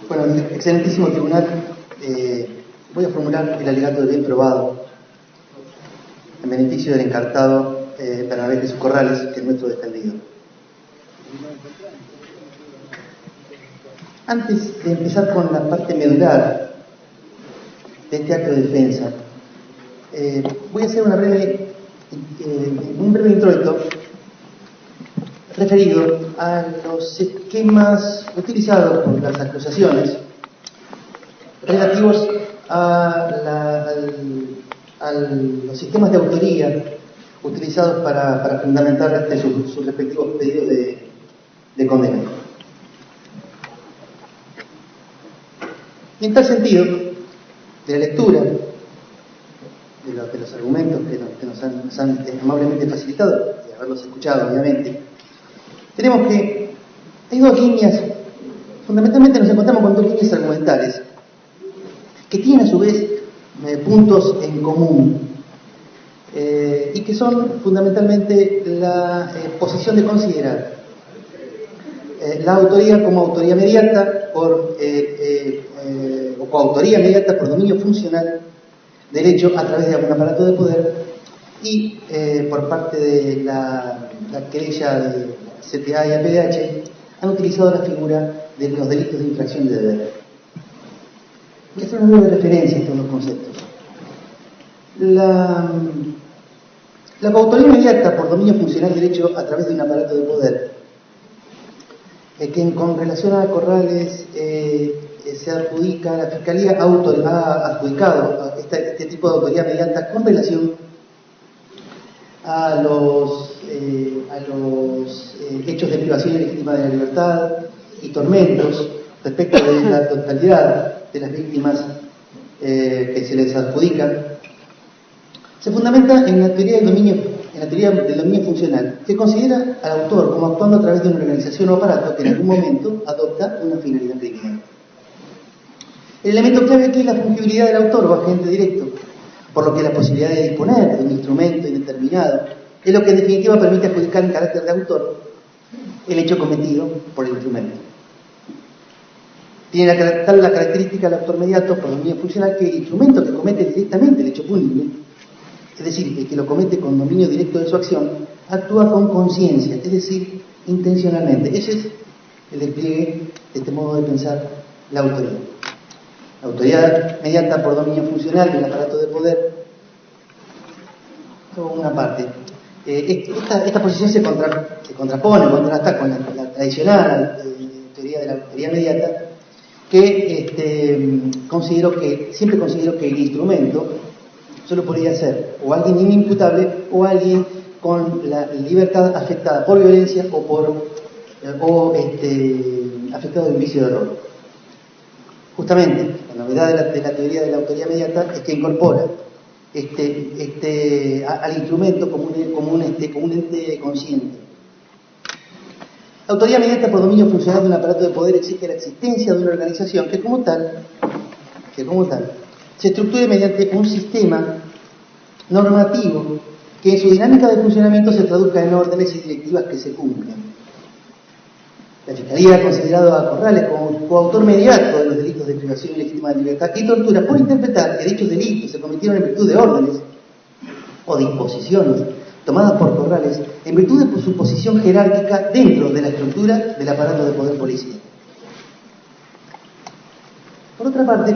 Bueno, excelentísimo tribunal, voy a formular el alegato de bien probado en beneficio del encartado Bernabé Jesús Corrales, que es nuestro defendido. Antes de empezar con la parte medular de este acto de defensa, voy a hacer un breve introito referido a los esquemas utilizados por las acusaciones relativos a los sistemas de autoría utilizados para fundamentar sus respectivos pedidos de condena. Y en tal sentido, de la lectura de los argumentos que nos han amablemente facilitado, y haberlos escuchado, obviamente, tenemos que hay dos líneas, fundamentalmente nos encontramos con dos líneas argumentales, que tienen a su vez puntos en común, y que son fundamentalmente la posición de considerar la autoría como autoría mediata o coautoría mediata por dominio funcional del hecho a través de algún aparato de poder y por parte de la querella de CTA y APDH han utilizado la figura de los delitos de infracción de deber. Voy a hacer una breve referencia a estos dos conceptos. La coautoría inmediata por dominio funcional del hecho a través de un aparato de poder, que con relación a Corrales se adjudica, la Fiscalía ha adjudicado este tipo de autoría mediata con relación a los hechos de privación ilegítima de la libertad y tormentos respecto de la totalidad de las víctimas que se les adjudican, se fundamenta en la teoría del dominio funcional, que considera al autor como actuando a través de una organización o aparato que en algún momento adopta una finalidad criminal. El elemento clave aquí es la fungibilidad del autor o agente directo, por lo que la posibilidad de disponer de un instrumento indeterminado es lo que en definitiva permite adjudicar en carácter de autor el hecho cometido por el instrumento. Tiene tal la característica del autor mediato por dominio funcional que el instrumento que comete directamente el hecho punible, es decir, el que lo comete con dominio directo de su acción, actúa con conciencia, es decir, intencionalmente. Ese es el despliegue de este modo de pensar la autoría. La autoridad mediata por dominio funcional del aparato de poder, una parte. Esta posición se contrapone, contrasta con la tradicional teoría de la autoría mediata, que siempre considero que el instrumento solo podría ser o alguien inimputable o alguien con la libertad afectada por violencia o afectado de un vicio de error. Justamente, la novedad de la teoría de la autoría mediata es que incorpora al instrumento como un ente consciente. La autoría mediata por dominio funcional de un aparato de poder exige la existencia de una organización que como tal se estructure mediante un sistema normativo que en su dinámica de funcionamiento se traduzca en órdenes y directivas que se cumplan. La Fiscalía ha considerado a Corrales como coautor mediato de los delitos de privación ilegítima de libertad y tortura por interpretar que dichos delitos se cometieron en virtud de órdenes o disposiciones tomadas por Corrales en virtud de su posición jerárquica dentro de la estructura del aparato de poder policial. Por otra parte,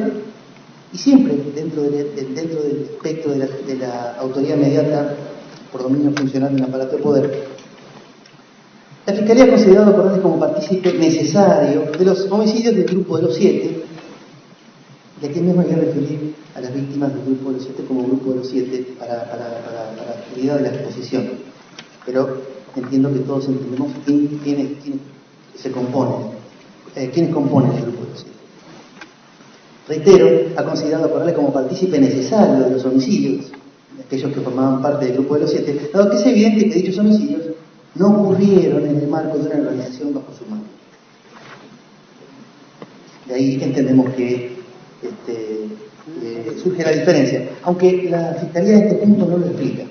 y siempre dentro del espectro de la autoría mediata por dominio funcional de un aparato de poder, la Fiscalía ha considerado a Corrales como partícipe necesario de los homicidios del Grupo de los 7, y aquí mismo voy a referir a las víctimas del Grupo de los 7 como Grupo de los 7 para la actividad de la exposición. Pero entiendo que todos entendemos quiénes se componen, quiénes componen el Grupo de los 7. Reitero, ha considerado a Corrales como partícipe necesario de los homicidios, de aquellos que formaban parte del Grupo de los 7, dado que es evidente que dichos homicidios no ocurrieron en el marco de una organización bajo su mando. De ahí entendemos que surge la diferencia, aunque la Fiscalía en este punto no lo explica.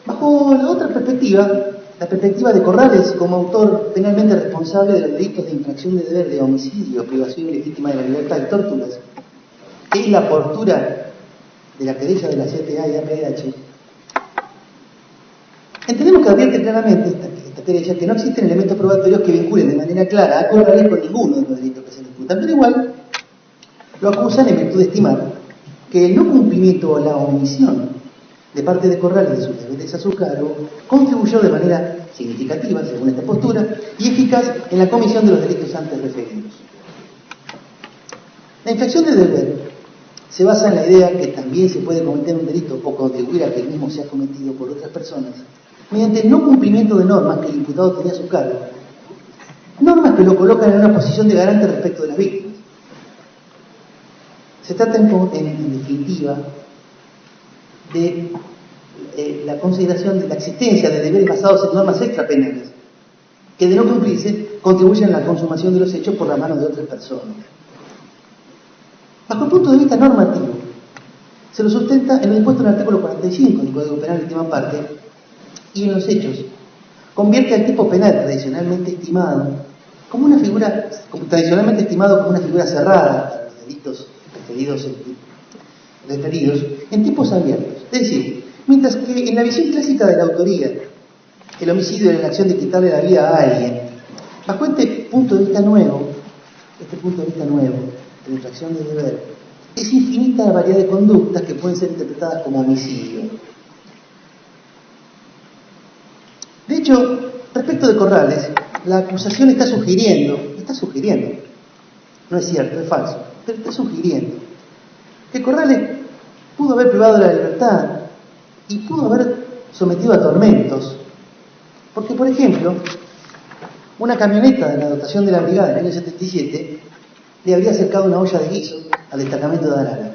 Bajo la otra perspectiva, la perspectiva de Corrales como autor penalmente responsable de los delitos de infracción de deber, de homicidio, privación ilegítima de la libertad y torturas, que es la postura de la querella de la CTA y APH, entendemos que advierte claramente esta querella que no existen elementos probatorios que vinculen de manera clara a Corrales con ninguno de los delitos que se le imputan, pero igual lo acusan en virtud de estimar que el no cumplimiento o la omisión de parte de Corrales de sus deberes a su cargo contribuyó de manera significativa, según esta postura, y eficaz en la comisión de los delitos antes referidos. La infracción de deber se basa en la idea que también se puede cometer un delito o contribuir a que el mismo sea cometido por otras personas mediante el no cumplimiento de normas que el imputado tenía a su cargo, normas que lo colocan en una posición de garante respecto de las víctimas. Se trata en definitiva de la consideración de la existencia de deberes basados en normas extrapenales que de no cumplirse contribuyen a la consumación de los hechos por la mano de otras personas. Bajo el punto de vista normativo, se lo sustenta en lo dispuesto en el artículo 45 del Código Penal, última parte, y en los hechos. Convierte al tipo penal tradicionalmente estimado como una figura cerrada para los delitos referidos en tipos abiertos. Es decir, mientras que en la visión clásica de la autoría, el homicidio era la acción de quitarle la vida a alguien, bajo este punto de vista nuevo, de la infracción de deber, es infinita la variedad de conductas que pueden ser interpretadas como homicidio. De hecho, respecto de Corrales, la acusación está sugiriendo, no es cierto, es falso, pero está sugiriendo que Corrales pudo haber privado de la libertad y pudo haber sometido a tormentos, porque, por ejemplo, una camioneta de la dotación de la brigada en el año 77 le habría acercado una olla de guiso al destacamento de Arana.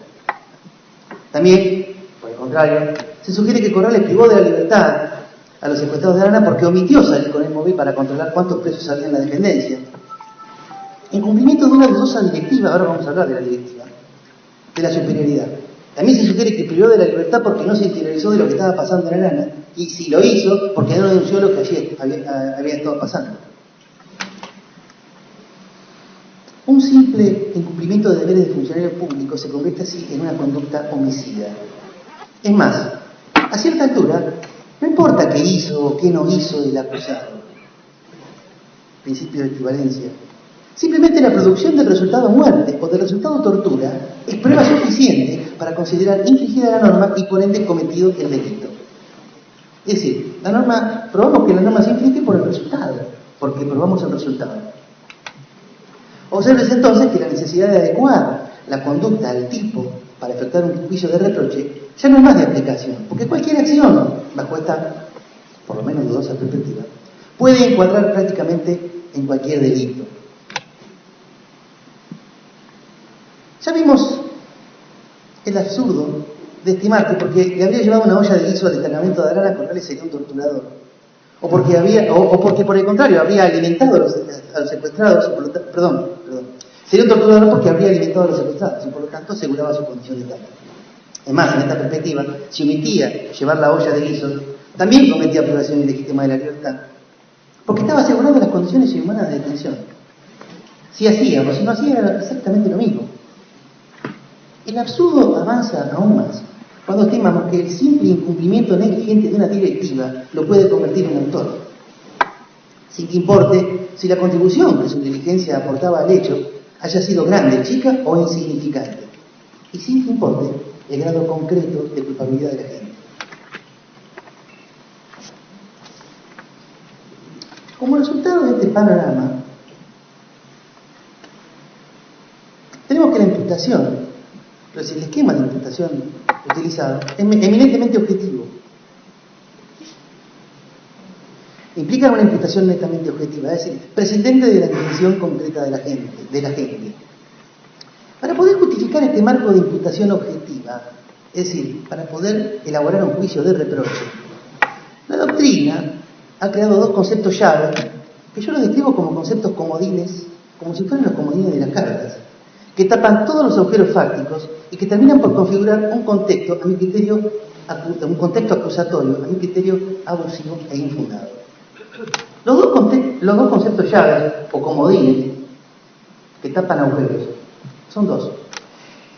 También, por el contrario, se sugiere que Corrales privó de la libertad a los secuestrados de Arana porque omitió salir con el móvil para controlar cuántos presos había en la dependencia. En cumplimiento de una dudosa directiva, ahora vamos a hablar de la directiva, de la superioridad. También se sugiere que privó de la libertad porque no se interiorizó de lo que estaba pasando en Arana, y si lo hizo, porque no denunció lo que allí había estado pasando. Un simple incumplimiento de deberes de funcionario público se convierte así en una conducta homicida. Es más, a cierta altura, no importa qué hizo o qué no hizo el acusado. Principio de equivalencia. Simplemente la producción del resultado muerte o del resultado tortura es prueba suficiente para considerar infringida la norma y por ende cometido el delito. Es decir, probamos que la norma se infringe por el resultado, porque probamos el resultado. Observes entonces que la necesidad de adecuar la conducta al tipo para efectuar un juicio de reproche ya no es más de aplicación, porque cualquier acción, bajo esta, por lo menos dudosa perspectiva, puede encuadrar prácticamente en cualquier delito. Ya vimos el absurdo de estimar que porque le habría llevado una olla de guiso al destacamento de Arana, Corrales sería un torturador. O porque por el contrario habría alimentado a los secuestrados, sería un torturador porque habría alimentado a los secuestrados y por lo tanto aseguraba su condición de tal. Además, en esta perspectiva, si omitía llevar la olla de guiso, también cometía privación ilegítima de la libertad, porque estaba asegurando las condiciones inhumanas de detención. Si hacía o si no hacía era exactamente lo mismo. El absurdo avanza aún más cuando estimamos que el simple incumplimiento negligente de una directiva lo puede convertir en autor, sin que importe si la contribución que su diligencia aportaba al hecho haya sido grande, chica o insignificante, y sin que importe el grado concreto de culpabilidad de la gente. Como resultado de este panorama, tenemos que la imputación, es decir, el esquema de imputación utilizado es eminentemente objetivo. Implica una imputación netamente objetiva, es decir, prescindente de la intención concreta de la gente. Para poder justificar este marco de imputación objetiva, es decir, para poder elaborar un juicio de reproche, la doctrina ha creado dos conceptos llave que yo los describo como conceptos comodines, como si fueran los comodines de las cartas, que tapan todos los agujeros fácticos y que terminan por configurar un contexto, a mi criterio, acusatorio, a mi criterio abusivo e infundado. Los dos conceptos llaves o comodines que tapan agujeros son dos.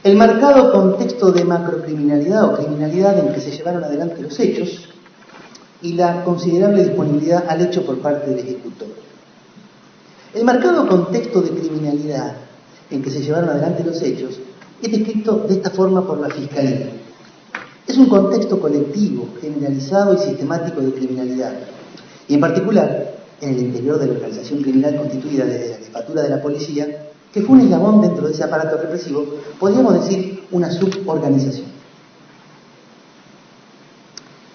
El marcado contexto de macrocriminalidad o criminalidad en que se llevaron adelante los hechos y la considerable disponibilidad al hecho por parte del ejecutor. El marcado contexto de criminalidad en que se llevaron adelante los hechos es descrito de esta forma por la Fiscalía. Es un contexto colectivo, generalizado y sistemático de criminalidad, y en particular en el interior de la organización criminal constituida desde la jefatura de la policía, que fue un eslabón dentro de ese aparato represivo, podríamos decir una suborganización.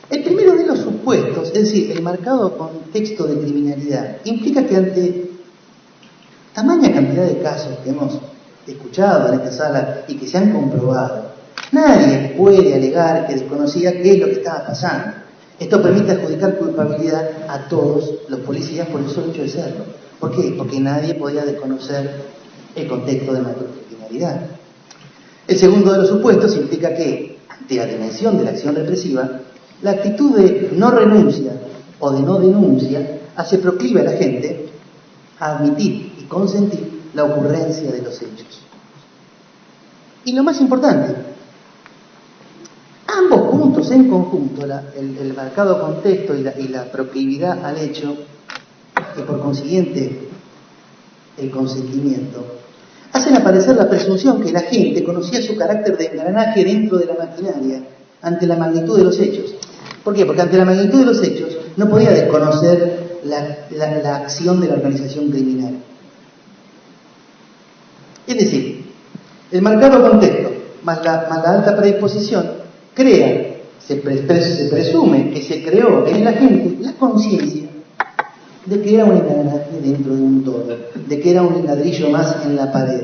El primero de los supuestos, es decir, el marcado contexto de criminalidad, implica que ante tamaña cantidad de casos que hemos escuchado en esta sala y que se han comprobado, nadie puede alegar que desconocía qué es lo que estaba pasando. Esto permite adjudicar culpabilidad a todos los policías por el solo hecho de serlo. ¿Por qué? Porque nadie podía desconocer el contexto de macrocriminalidad. El segundo de los supuestos implica que, ante la dimensión de la acción represiva, la actitud de no renuncia o de no denuncia hace proclive a la gente a admitir y consentir la ocurrencia de los hechos. Y lo más importante, ambos puntos en conjunto, el marcado contexto y la proclividad al hecho, y por consiguiente el consentimiento, hacen aparecer la presunción que la gente conocía su carácter de engranaje dentro de la maquinaria ante la magnitud de los hechos. ¿Por qué? Porque ante la magnitud de los hechos no podía desconocer la acción de la organización criminal. Es decir, el marcado contexto más la alta predisposición crea, se presume que se creó en la gente la conciencia de que era un engranaje dentro de un todo, de que era un ladrillo más en la pared.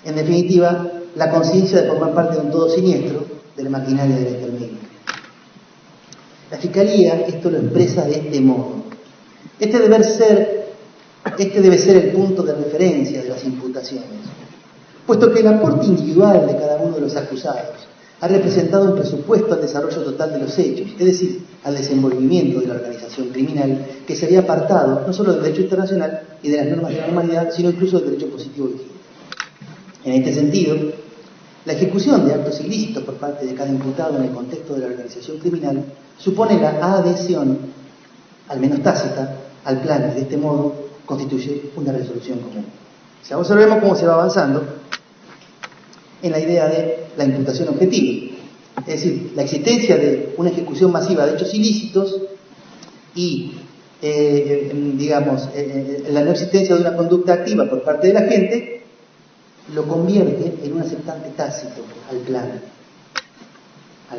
En definitiva, la conciencia de formar parte de un todo siniestro de la maquinaria del exterminio. La Fiscalía esto lo expresa de este modo. Este debe ser el punto de referencia de las imputaciones, puesto que el aporte individual de cada uno de los acusados ha representado un presupuesto al desarrollo total de los hechos, es decir, al desenvolvimiento de la organización criminal, que se había apartado no solo del derecho internacional y de las normas de la normalidad, sino incluso del derecho positivo vigente. En este sentido, la ejecución de actos ilícitos por parte de cada imputado en el contexto de la organización criminal supone la adhesión, al menos tácita, al plan y de este modo constituye una resolución común. O sea, observemos cómo se va avanzando en la idea de la imputación objetiva, es decir, la existencia de una ejecución masiva de hechos ilícitos y, la no existencia de una conducta activa por parte de la gente lo convierte en un aceptante tácito al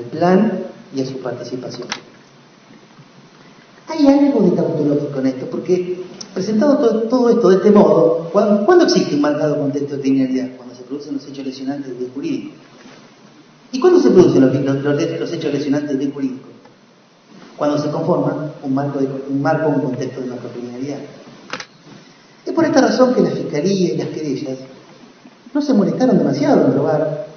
plan y a su participación. Hay algo de tautológico en esto, porque presentado todo esto de este modo, ¿cuándo existe un marcado contexto de criminalidad? Cuando se producen los hechos lesionantes del bien jurídico. ¿Y cuándo se producen los hechos lesionantes del bien jurídico? Cuando se conforma un contexto de macrocriminalidad. Es por esta razón que la Fiscalía y las querellas no se molestaron demasiado en probar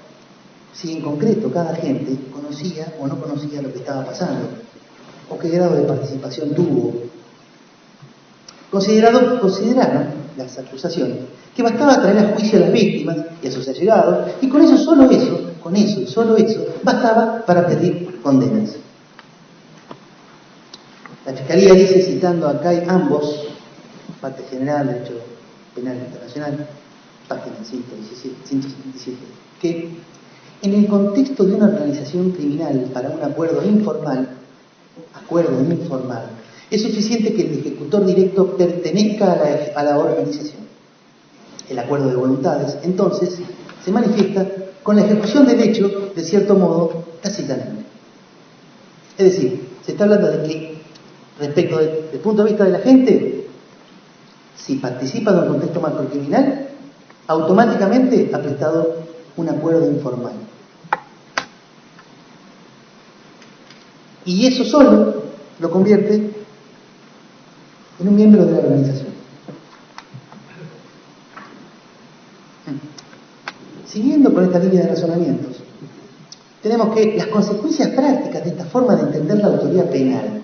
si en concreto cada agente conocía o no conocía lo que estaba pasando, o qué grado de participación tuvo. Consideraron las acusaciones que bastaba traer a juicio a las víctimas y a sus allegados, y con eso y solo eso, bastaba para pedir condenas. La Fiscalía dice, citando acá ambos, parte general, derecho penal internacional, página 177, que en el contexto de una organización criminal para un acuerdo informal, es suficiente que el ejecutor directo pertenezca a la organización. El acuerdo de voluntades, entonces, se manifiesta con la ejecución del hecho, de cierto modo, tácitamente. Es decir, se está hablando de que, respecto del punto de vista de la gente, si participa de un contexto macrocriminal, automáticamente ha prestado un acuerdo informal. Y eso solo lo convierte en un miembro de la organización. Siguiendo con esta línea de razonamientos, tenemos que las consecuencias prácticas de esta forma de entender la autoría penal,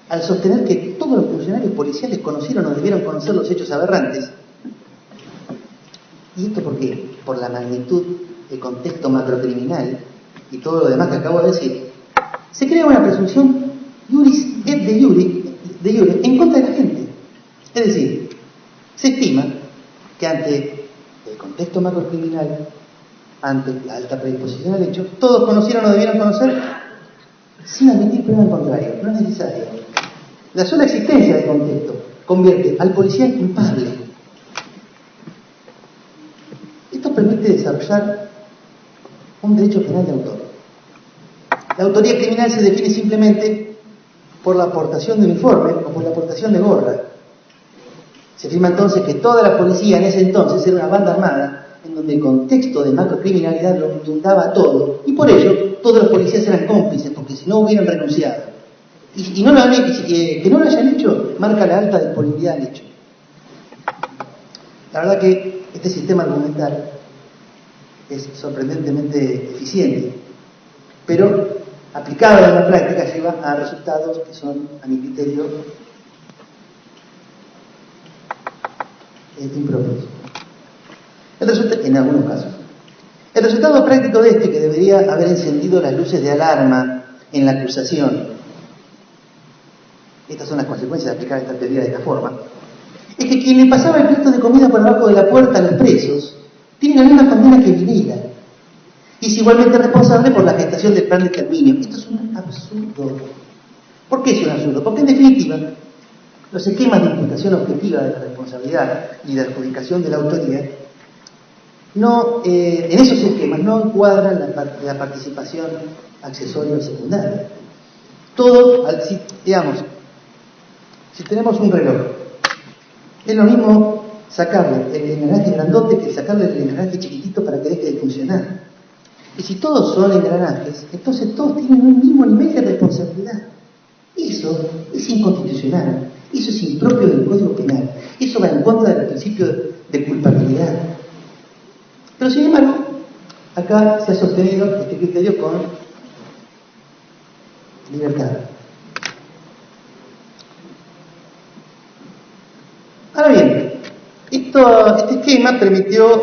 al sostener que todos los funcionarios policiales conocieron o debieron conocer los hechos aberrantes. ¿Y esto por qué? Por la magnitud del contexto macrocriminal y todo lo demás que acabo de decir. Se crea una presunción iuris et de iure en contra de la gente. Es decir, se estima que ante el contexto macrocriminal, ante la alta predisposición al hecho, todos conocieron o debieron conocer sin admitir prueba en contrario. No es necesario. La sola existencia del contexto convierte al policía en culpable. Esto permite desarrollar un derecho penal de autor. La autoría criminal se define simplemente por la aportación de uniforme o por la aportación de gorra. Se afirma entonces que toda la policía en ese entonces era una banda armada en donde el contexto de macrocriminalidad lo inundaba todo, y por ello todos los policías eran cómplices, porque si no hubieran renunciado. Y que no lo hayan hecho marca la alta disponibilidad del hecho. La verdad que este sistema argumental es sorprendentemente eficiente, pero aplicado en la práctica lleva a resultados que son, a mi criterio, impropios. En algunos casos. El resultado práctico de que debería haber encendido las luces de alarma en la acusación, estas son las consecuencias de aplicar esta teoría de esta forma, es que quien le pasaba el plato de comida por abajo de la puerta a los presos tiene la misma condena que Vilela y es igualmente responsable por la gestación del plan de exterminio. Esto es un absurdo. ¿Por qué es un absurdo? Porque en definitiva los esquemas de imputación objetiva de la responsabilidad y de adjudicación de la autoría en esos esquemas no encuadran la participación accesoria o secundaria. Todo, digamos, si tenemos un reloj, es lo mismo sacarle el engranaje grandote que sacarle el engranaje chiquitito para que deje de funcionar. Y si todos son engranajes, entonces todos tienen un mismo nivel de responsabilidad. Eso es inconstitucional, eso es impropio del Código Penal, eso va en contra del principio de culpabilidad. Pero sin embargo, acá se ha sostenido este criterio con libertad. Ahora bien, este esquema permitió,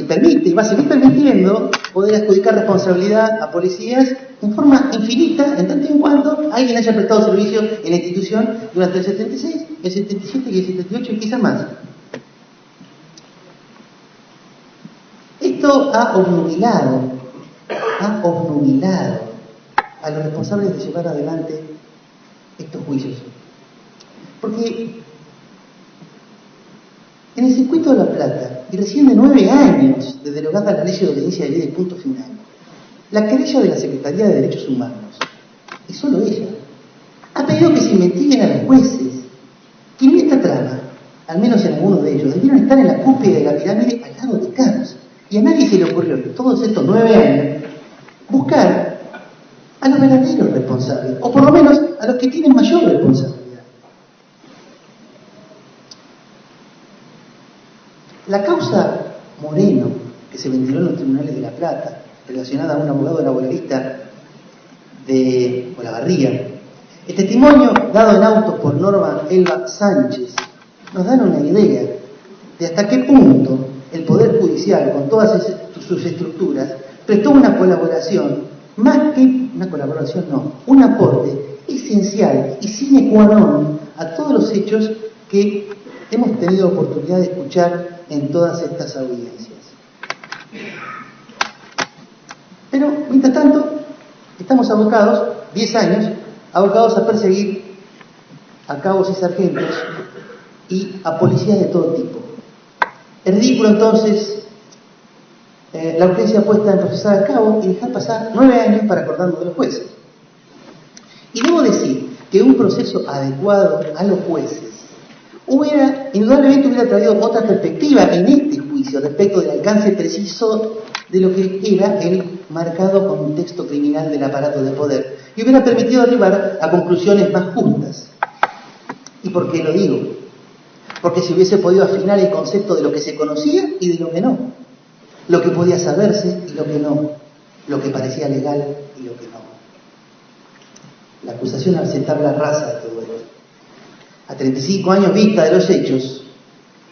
permite y va a seguir permitiendo poder adjudicar responsabilidad a policías en forma infinita, en tanto y en cuanto alguien haya prestado servicio en la institución durante el 76, el 77 y el 78 y quizás más. Esto ha obnubilado a los responsables de llevar adelante estos juicios. Porque en el circuito de La Plata, y recién de 9 años de derogada la ley de obediencia de ley de punto final, la querella de la Secretaría de Derechos Humanos, y solo ella, ha pedido que se investiguen a los jueces, que en esta trama, al menos en algunos de ellos, debieron estar en la cúspide de la pirámide al lado de Camps. Y a nadie se le ocurrió en todos estos 9 años buscar a los verdaderos responsables, o por lo menos a los que tienen mayor responsabilidad. La causa Moreno, que se ventiló en los tribunales de La Plata, relacionada a un abogado laboralista de Olavarría, el testimonio dado en auto por Norma Elba Sánchez, nos dan una idea de hasta qué punto el Poder Judicial, con todas sus estructuras, prestó una colaboración, más que una colaboración, un aporte esencial y sine qua non a todos los hechos que hemos tenido oportunidad de escuchar en todas estas audiencias. Pero, mientras tanto, estamos abocados, 10 años, abocados a perseguir a cabos y sargentos y a policías de todo tipo. Es ridículo entonces la urgencia puesta en procesar a cabo y dejar pasar 9 años para acordarnos de los jueces. Y debo decir que un proceso adecuado a los jueces indudablemente hubiera traído otra perspectiva en este juicio respecto del alcance preciso de lo que era el marcado contexto criminal del aparato de poder y hubiera permitido arribar a conclusiones más justas. ¿Y por qué lo digo? Porque se hubiese podido afinar el concepto de lo que se conocía y de lo que no, lo que podía saberse y lo que no, lo que parecía legal y lo que no. La acusación al sentar la raza de todo esto. a 35 años vista de los hechos,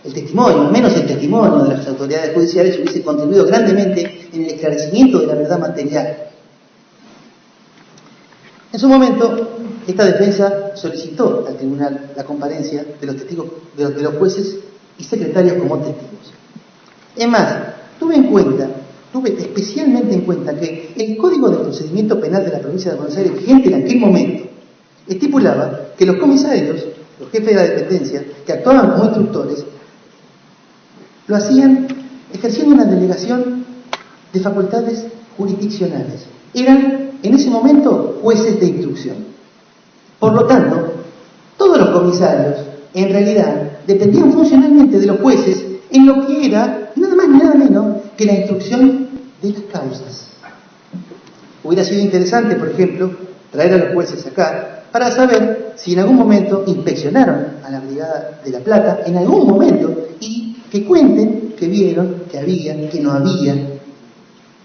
el testimonio, al menos el testimonio de las autoridades judiciales, hubiese contribuido grandemente en el esclarecimiento de la verdad material. En su momento, esta defensa solicitó al tribunal la comparencia de los testigos, de los jueces y secretarios como testigos. Es más, tuve especialmente en cuenta que el Código de Procedimiento Penal de la provincia de Buenos Aires, vigente en aquel momento, estipulaba que los comisarios, los jefes de la dependencia, que actuaban como instructores, lo hacían ejerciendo una delegación de facultades jurisdiccionales. Eran, en ese momento, jueces de instrucción. Por lo tanto, todos los comisarios, en realidad, dependían funcionalmente de los jueces en lo que era nada más ni nada menos que la instrucción de las causas. Hubiera sido interesante, por ejemplo, traer a los jueces acá para saber si en algún momento inspeccionaron a la Brigada de La Plata, en algún momento, y que cuenten que vieron, que había, que no había,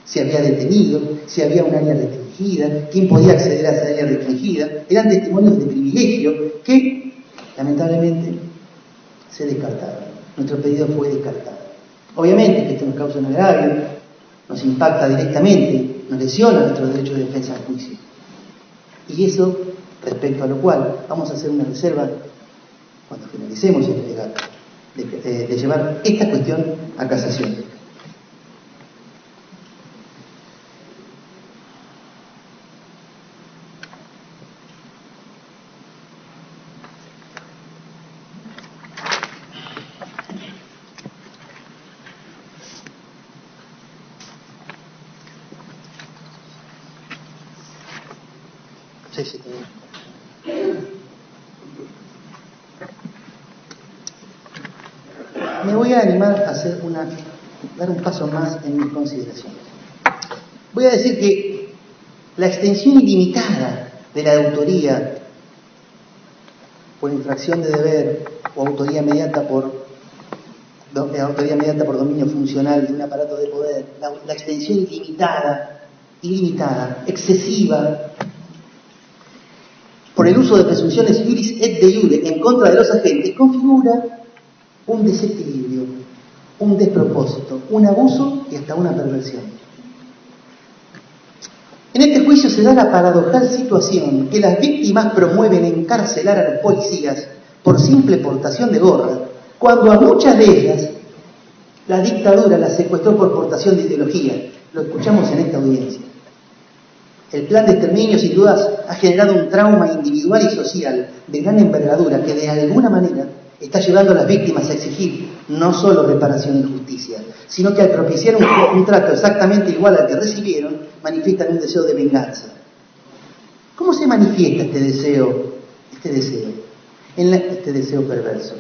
si había detenido, si había un área restringida, quién podía acceder a esa área restringida. Eran testimonios de privilegio que, lamentablemente, se descartaron. Nuestro pedido fue descartado. Obviamente que esto nos causa un agravio, nos impacta directamente, nos lesiona nuestro derecho de defensa al juicio. Y eso, respecto a lo cual, vamos a hacer una reserva cuando finalicemos el alegato, de llevar esta cuestión a casación. Sí, me voy a animar a dar un paso más en mis consideraciones. Voy a decir que la extensión ilimitada de la autoría por infracción de deber o autoría mediata por dominio funcional de un aparato de poder, la extensión ilimitada, excesiva, por el uso de presunciones iuris et de iure en contra de los agentes, configura un desequilibrio, un despropósito, un abuso y hasta una perversión. En este juicio se da la paradojal situación que las víctimas promueven encarcelar a los policías por simple portación de gorra, cuando a muchas de ellas la dictadura las secuestró por portación de ideología. Lo escuchamos en esta audiencia. El plan de exterminio, sin dudas, ha generado un trauma individual y social de gran envergadura que, de alguna manera, está llevando a las víctimas a exigir no solo reparación y justicia, sino que al propiciar un trato exactamente igual al que recibieron, manifiestan un deseo de venganza. ¿Cómo se manifiesta este deseo perverso?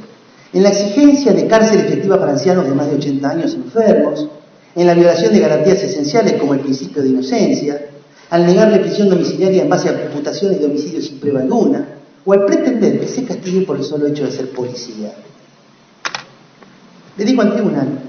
En la exigencia de cárcel efectiva para ancianos de más de 80 años enfermos, en la violación de garantías esenciales como el principio de inocencia, al negarle prisión domiciliaria en base a imputaciones de homicidio sin prueba alguna, o al pretender que se castigue por el solo hecho de ser policía. Le digo al tribunal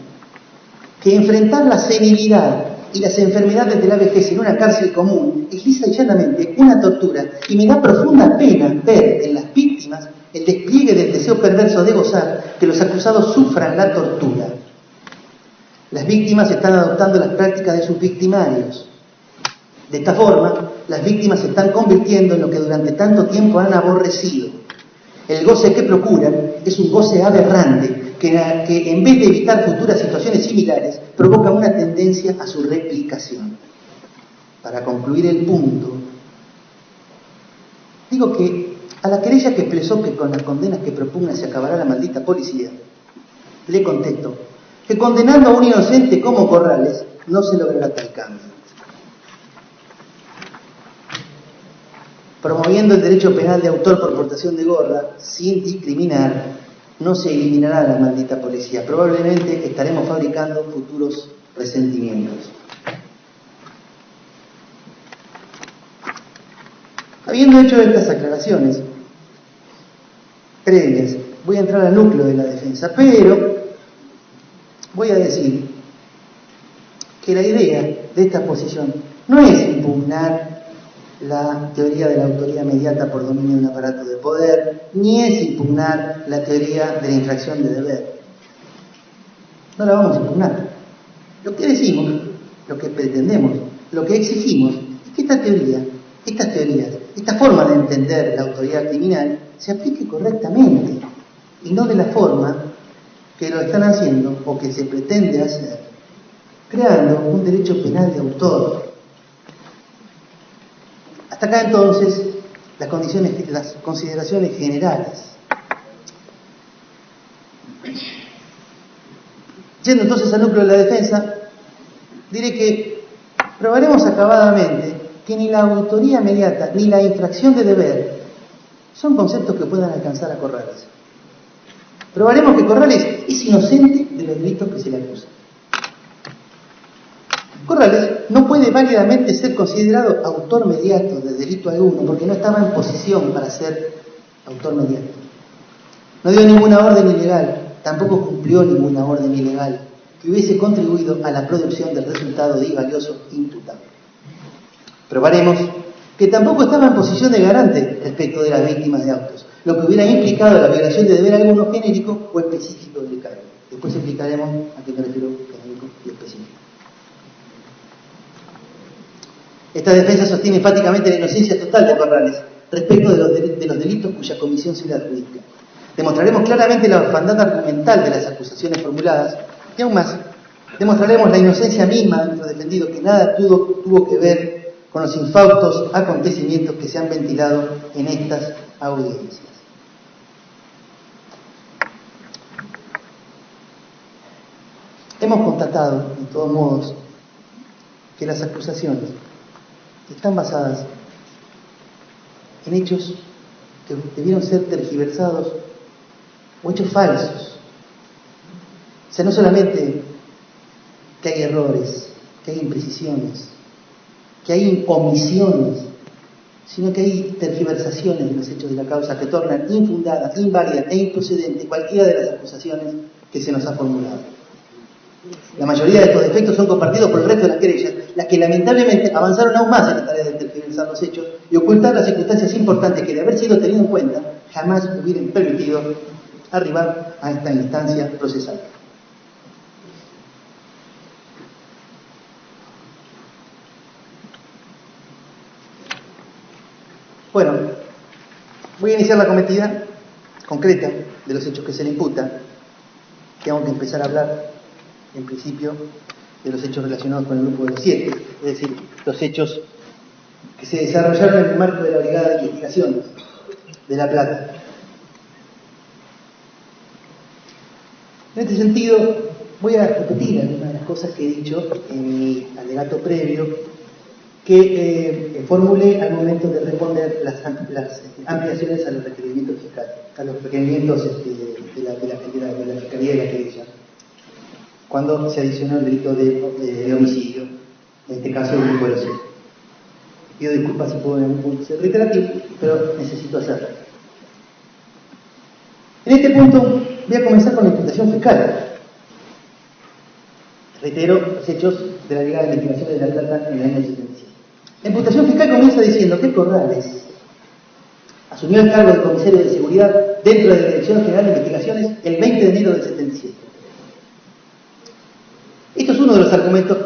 que enfrentar la senilidad y las enfermedades de la vejez en una cárcel común es lisa y llanamente una tortura, y me da profunda pena ver en las víctimas el despliegue del deseo perverso de gozar que los acusados sufran la tortura. Las víctimas están adoptando las prácticas de sus victimarios. De esta forma, las víctimas se están convirtiendo en lo que durante tanto tiempo han aborrecido. El goce que procuran es un goce aberrante que en vez de evitar futuras situaciones similares, provoca una tendencia a su replicación. Para concluir el punto, digo que a la querella que expresó que con las condenas que propugna se acabará la maldita policía, le contesto que condenando a un inocente como Corrales no se logrará tal cambio. Promoviendo el derecho penal de autor por portación de gorra, sin discriminar, no se eliminará la maldita policía. Probablemente estaremos fabricando futuros resentimientos. Habiendo hecho estas aclaraciones previas, voy a entrar al núcleo de la defensa, pero voy a decir que la idea de esta posición no es impugnar la teoría de la autoría mediata por dominio de un aparato de poder, ni es impugnar la teoría de la infracción de deber. No la vamos a impugnar. Lo que decimos, lo que pretendemos, lo que exigimos es que esta teoría, estas teorías, esta forma de entender la autoridad criminal se aplique correctamente y no de la forma que lo están haciendo o que se pretende hacer, creando un derecho penal de autor. Hasta acá entonces las consideraciones generales. Yendo entonces al núcleo de la defensa, diré que probaremos acabadamente que ni la autoría mediata ni la infracción de deber son conceptos que puedan alcanzar a Corrales. Probaremos que Corrales es inocente de los delitos que se le acusan. Corrales no puede válidamente ser considerado autor mediato de delito alguno porque no estaba en posición para ser autor mediato. No dio ninguna orden ilegal, tampoco cumplió ninguna orden ilegal que hubiese contribuido a la producción del resultado de valioso imputable. Probaremos que tampoco estaba en posición de garante respecto de las víctimas de autos, lo que hubiera implicado la violación de deber alguno genérico o específico del cargo. Después explicaremos a qué me refiero genérico y específico. Esta defensa sostiene enfáticamente la inocencia total de Corrales respecto de los delitos cuya comisión se le adjudica. Demostraremos claramente la orfandad argumental de las acusaciones formuladas y aún más, demostraremos la inocencia misma de nuestro defendido que nada tuvo que ver con los infautos acontecimientos que se han ventilado en estas audiencias. Hemos constatado, de todos modos, que las acusaciones están basadas en hechos que debieron ser tergiversados o hechos falsos. O sea, no solamente que hay errores, que hay imprecisiones, que hay omisiones, sino que hay tergiversaciones de los hechos de la causa que tornan infundada, inválida e improcedente cualquiera de las acusaciones que se nos ha formulado. La mayoría de estos defectos son compartidos por el resto de las querellas, las que lamentablemente avanzaron aún más en la tarea de tergiversar los hechos y ocultar las circunstancias importantes que, de haber sido tenido en cuenta, jamás hubieran permitido arribar a esta instancia procesal. Bueno, voy a iniciar la cometida concreta de los hechos que se le imputa. Tengo que empezar a hablar, en principio, de los hechos relacionados con el grupo de los 7, es decir, los hechos que se desarrollaron en el marco de la Brigada de Investigaciones de La Plata. En este sentido, voy a repetir algunas de las cosas que he dicho en mi alegato previo, que formulé al momento de responder las ampliaciones a los requerimientos fiscales, a los requerimientos de la Fiscalía de la querella, cuando se adicionó el delito de homicidio, en este caso el grupo de los 7. Pido disculpas si puedo ser reiterativo, pero necesito hacerlo. En este punto voy a comenzar con la imputación fiscal. Reitero los hechos de la Brigada de Investigaciones de La Plata en el año 77. La imputación fiscal comienza diciendo que Corrales asumió el cargo de comisario de seguridad dentro de la Dirección General de Investigaciones el 20 de enero del 77. Esto es uno de los argumentos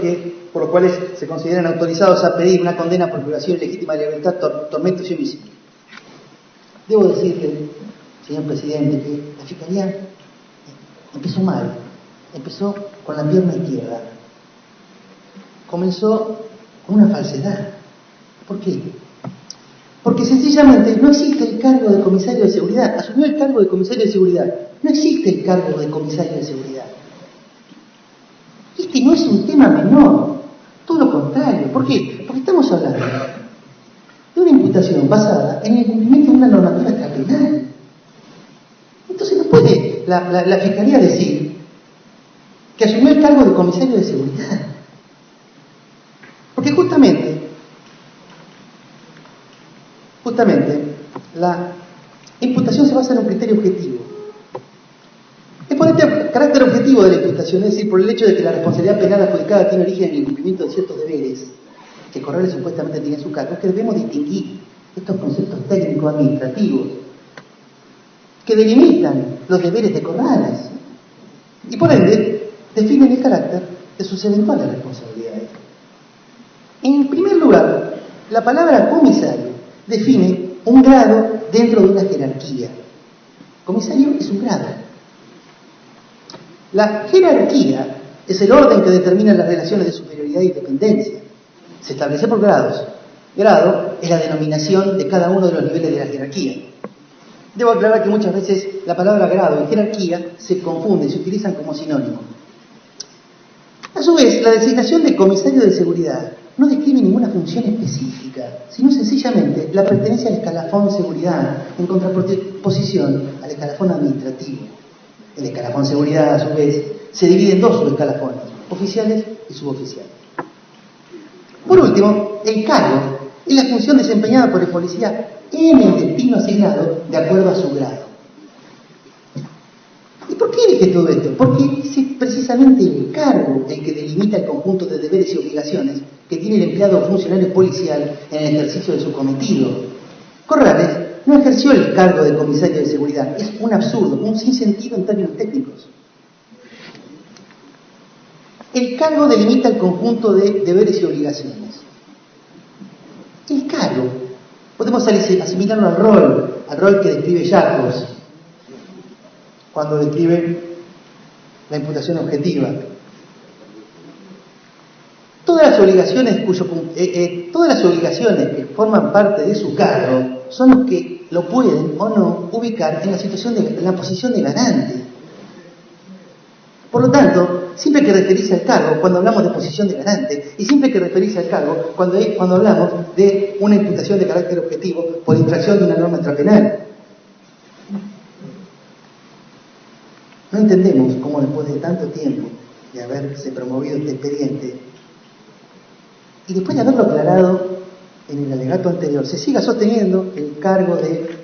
por los cuales se consideran autorizados a pedir una condena por privación ilegítima de libertad, tormentos y homicidio. Debo decirle, señor presidente, que la Fiscalía empezó mal, empezó con la pierna izquierda, comenzó con una falsedad. ¿Por qué? Porque sencillamente no existe el cargo de comisario de seguridad. Asumió el cargo de comisario de seguridad. No existe el cargo de comisario de seguridad. Este no es un tema menor, todo lo contrario. ¿Por qué? Porque estamos hablando de una imputación basada en el cumplimiento de una normativa extrapenal. Entonces no puede la Fiscalía decir que asumió el cargo de comisario de seguridad. Porque justamente la imputación se basa en un criterio objetivo. Es por este carácter objetivo de la imputación, es decir, por el hecho de que la responsabilidad penal adjudicada tiene origen en el incumplimiento de ciertos deberes, que Corrales supuestamente tenía en su cargo, es que debemos distinguir estos conceptos técnicos administrativos que delimitan los deberes de Corrales y por ende definen el carácter de sus eventuales responsabilidades. En primer lugar, la palabra comisario define un grado dentro de una jerarquía. Comisario es un grado. La jerarquía es el orden que determina las relaciones de superioridad y dependencia. Se establece por grados. Grado es la denominación de cada uno de los niveles de la jerarquía. Debo aclarar que muchas veces la palabra grado y jerarquía se confunden, se utilizan como sinónimo. A su vez, la designación de comisario de seguridad no describe ninguna función específica, sino sencillamente la pertenencia al escalafón seguridad en contraposición al escalafón administrativo. El escalafón seguridad, a su vez, se divide en dos subescalafones, oficiales y suboficiales. Por último, el cargo es la función desempeñada por el policía en el destino asignado de acuerdo a su grado. ¿Y por qué dije todo esto? Porque es precisamente el cargo el que delimita el conjunto de deberes y obligaciones que tiene el empleado o funcionario policial en el ejercicio de su cometido. Corrales no ejerció el cargo de comisario de seguridad. Es un absurdo, un sinsentido en términos técnicos. El cargo delimita el conjunto de deberes y obligaciones. El cargo, podemos asimilarlo al rol que describe Jacobs cuando describe la imputación objetiva. Todas las obligaciones que forman parte de su cargo son los que lo pueden o no ubicar en la posición de garante. Por lo tanto, siempre hay que referirse al cargo cuando hablamos de posición de garante y siempre hay que referirse al cargo cuando hablamos de una imputación de carácter objetivo por infracción de una norma extrapenal. No entendemos cómo después de tanto tiempo de haberse promovido este expediente y después de haberlo aclarado en el alegato anterior, se siga sosteniendo el cargo de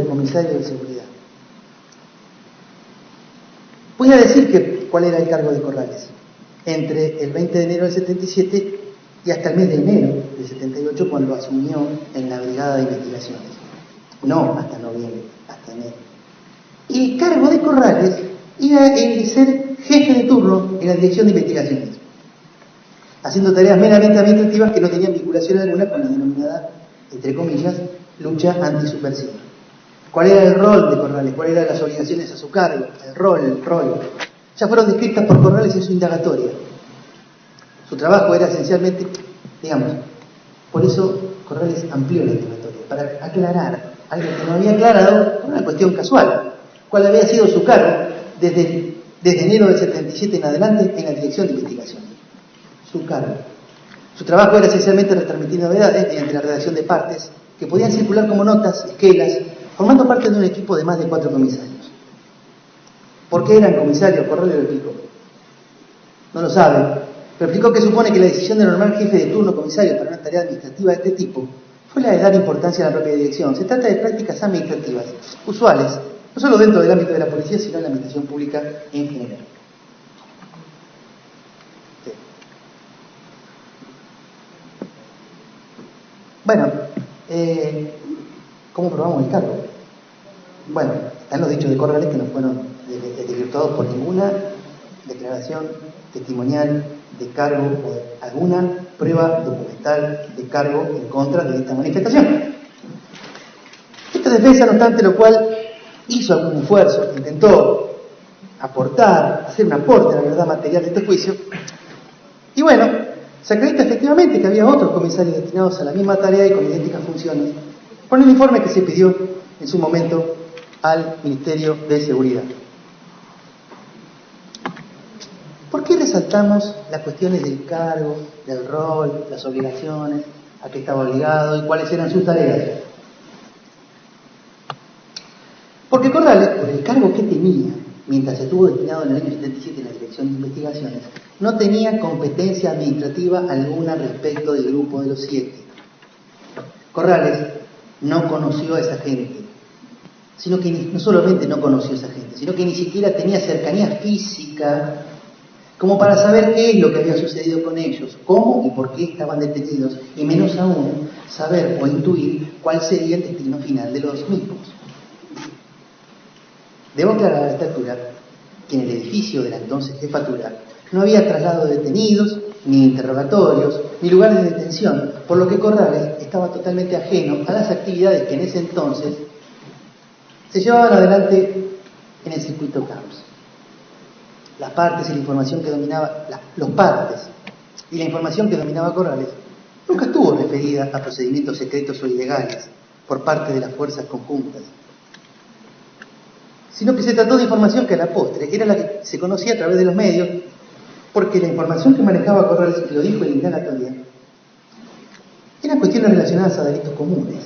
comisario de seguridad. Voy a decir cuál era el cargo de Corrales entre el 20 de enero del 77 y hasta el mes de enero del 78, cuando asumió en la Brigada de Investigaciones. No hasta noviembre, hasta enero. El cargo de Corrales era el de ser jefe de turno en la Dirección de Investigaciones, haciendo tareas meramente administrativas que no tenían vinculación alguna con la denominada, entre comillas, lucha antisubversiva. ¿Cuál era el rol de Corrales? ¿Cuáles eran las obligaciones a su cargo? El rol. Ya fueron descritas por Corrales en su indagatoria. Su trabajo era esencialmente, por eso Corrales amplió la indagatoria, para aclarar algo que no había aclarado por una cuestión casual. ¿Cuál había sido su cargo desde enero del 77 en adelante en la Dirección de Investigación? Su cargo. Su trabajo era esencialmente retransmitir novedades mediante la redacción de partes que podían circular como notas, esquelas, formando parte de un equipo de más de 4 comisarios. ¿Por qué eran comisarios? Corrales lo explicó. No lo sabe, pero explicó que supone que la decisión de nombrar jefe de turno comisario para una tarea administrativa de este tipo fue la de dar importancia a la propia dirección. Se trata de prácticas administrativas, usuales, no solo dentro del ámbito de la policía, sino en la administración pública en general. Sí. Bueno, ¿cómo probamos el cargo? Bueno, están los dichos de Corrales que no fueron desvirtuados por ninguna declaración testimonial de cargo o de alguna prueba documental de cargo en contra de esta manifestación. Esta defensa, no obstante lo cual, hizo algún esfuerzo, intentó hacer un aporte a la verdad material de este juicio, y bueno, se acredita efectivamente que había otros comisarios destinados a la misma tarea y con idénticas funciones, con el informe que se pidió en su momento al Ministerio de Seguridad. ¿Por qué resaltamos las cuestiones del cargo, del rol, las obligaciones, a qué estaba obligado y cuáles eran sus tareas? Porque Corrales, por el cargo que tenía, mientras estuvo destinado en el año 77 en la Dirección de Investigaciones, no tenía competencia administrativa alguna respecto del grupo de los 7. Corrales no conoció a esa gente, sino que no solamente no conoció a esa gente, sino que ni siquiera tenía cercanía física como para saber qué es lo que había sucedido con ellos, cómo y por qué estaban detenidos, y menos aún saber o intuir cuál sería el destino final de los mismos. Debo aclarar a esta altura que en el edificio de la entonces jefatura no había traslado de detenidos, ni interrogatorios, ni lugar de detención, por lo que Corrales estaba totalmente ajeno a las actividades que en ese entonces se llevaban adelante en el circuito Camps. Las partes y la información que dominaba, los partes y la información que dominaba Corrales nunca estuvo referida a procedimientos secretos o ilegales por parte de las fuerzas conjuntas, sino que se trató de información que a la postre era la que se conocía a través de los medios, porque la información que manejaba Corrales, y lo dijo en indagatoria, eran cuestiones relacionadas a delitos comunes.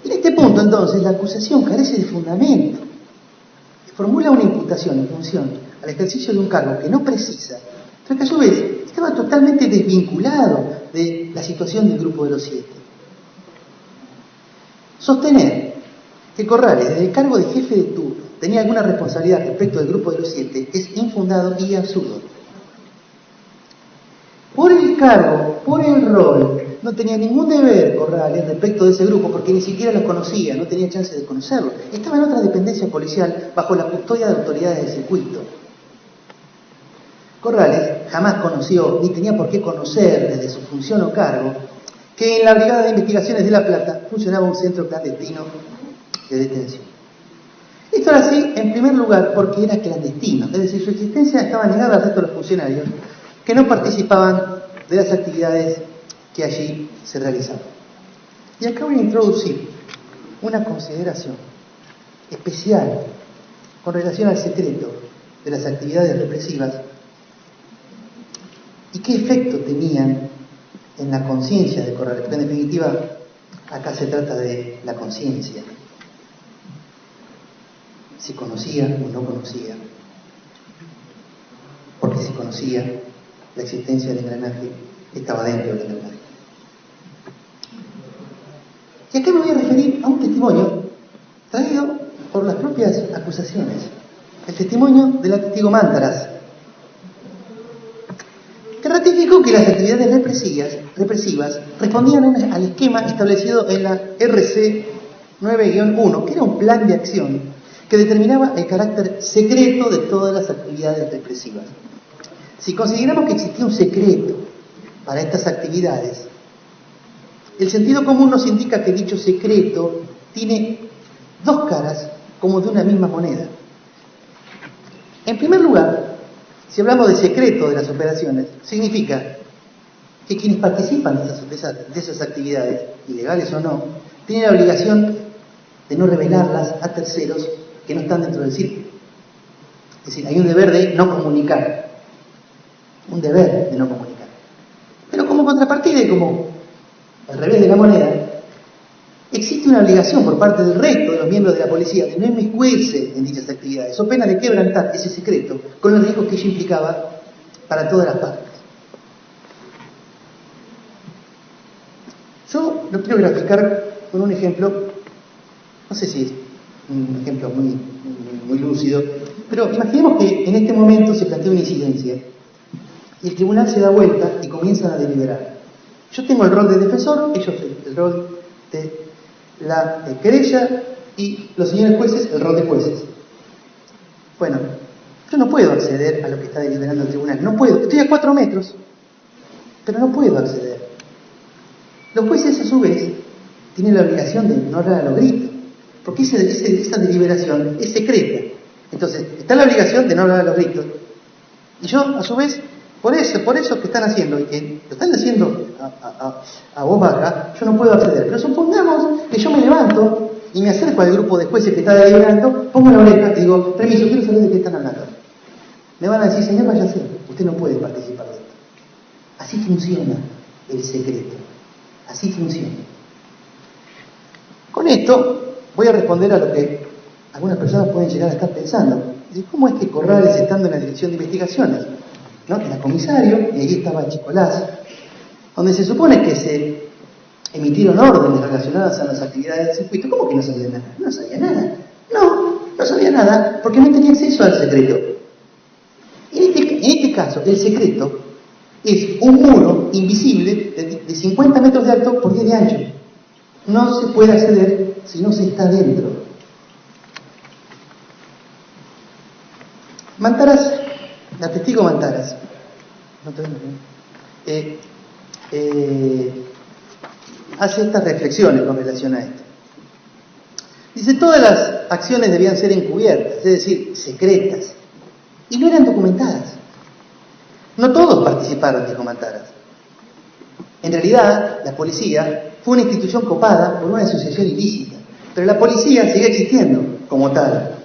En este punto, entonces, la acusación carece de fundamento. Formula una imputación en función al ejercicio de un cargo que no precisa, pero que a su vez estaba totalmente desvinculado de la situación del Grupo de los Siete. Sostener que Corrales, desde el cargo de jefe de turno, tenía alguna responsabilidad respecto del Grupo de los Siete es infundado y absurdo. Por el cargo, por el rol, no tenía ningún deber Corrales respecto de ese grupo, porque ni siquiera los conocía, no tenía chance de conocerlo. Estaba en otra dependencia policial bajo la custodia de autoridades del circuito. Corrales jamás conoció, ni tenía por qué conocer desde su función o cargo, que en la Brigada de Investigaciones de La Plata funcionaba un centro clandestino de detención. Esto era así, en primer lugar, porque era clandestino, es decir, su existencia estaba negada al resto de los funcionarios que no participaban de las actividades que allí se realizaban. Y acá voy a introducir una consideración especial con relación al secreto de las actividades represivas y qué efecto tenían en la conciencia de Corrales, porque en definitiva acá se trata de la conciencia, si conocía o no conocía, porque si conocía, la existencia del engranaje estaba dentro del engranaje. Y acá me voy a referir a un testimonio traído por las propias acusaciones, el testimonio de la testigo Mántaras, que ratificó que las actividades represivas respondían al esquema establecido en la RC 9-1, que era un plan de acción que determinaba el carácter secreto de todas las actividades represivas. Si consideramos que existía un secreto para estas actividades, el sentido común nos indica que dicho secreto tiene dos caras como de una misma moneda. En primer lugar, si hablamos de secreto de las operaciones, significa que quienes participan de esas actividades, ilegales o no, tienen la obligación de no revelarlas a terceros que no están dentro del círculo. Es decir, hay un deber de no comunicar. Un deber de no comunicar. Pero como contrapartida y como al revés de la moneda, existe una obligación por parte del resto de los miembros de la policía de no inmiscuirse en dichas actividades, o pena de quebrantar ese secreto con el riesgo que ello implicaba para todas las partes. Yo lo quiero graficar con un ejemplo, no sé si es un ejemplo muy lúcido, pero imaginemos que en este momento se plantea una incidencia y el tribunal se da vuelta y comienzan a deliberar. Yo tengo el rol de defensor, ellos el rol de la querella y los señores jueces el rol de jueces. Bueno, yo no puedo acceder a lo que está deliberando el tribunal, no puedo, estoy a 4 metros, pero no puedo acceder. Los jueces a su vez tienen la obligación de no hablar a los gritos, porque esa deliberación es secreta. Entonces, está la obligación de no hablar a los gritos. Y yo, a su vez, por eso que están haciendo, y que lo están haciendo a voz baja, yo no puedo acceder. Pero supongamos que yo me levanto y me acerco al grupo de jueces que está deliberando, pongo la oreja y digo, permiso, quiero saber de qué están hablando. Me van a decir, señor, váyase, usted no puede participar de esto. Así funciona el secreto. Así funciona. Con esto voy a responder a lo que algunas personas pueden llegar a estar pensando. ¿Cómo es que Corrales, estando en la dirección de investigaciones, ¿no?, era comisario, y ahí estaba Chicolás, donde se supone que se emitieron órdenes relacionadas a las actividades del circuito? ¿Cómo que no sabía nada? No sabía nada. No, no sabía nada porque no tenía acceso al secreto. En este caso, el secreto es un muro invisible de 50 metros de alto por 10 de ancho. No se puede acceder si no se está dentro. Mantaras, la testigo Mantaras, hace estas reflexiones con relación a esto. Dice, todas las acciones debían ser encubiertas, es decir, secretas, y no eran documentadas. No todos participaron, dijo Mantaras. En realidad, la policía fue una institución copada por una asociación ilícita, pero la policía sigue existiendo como tal,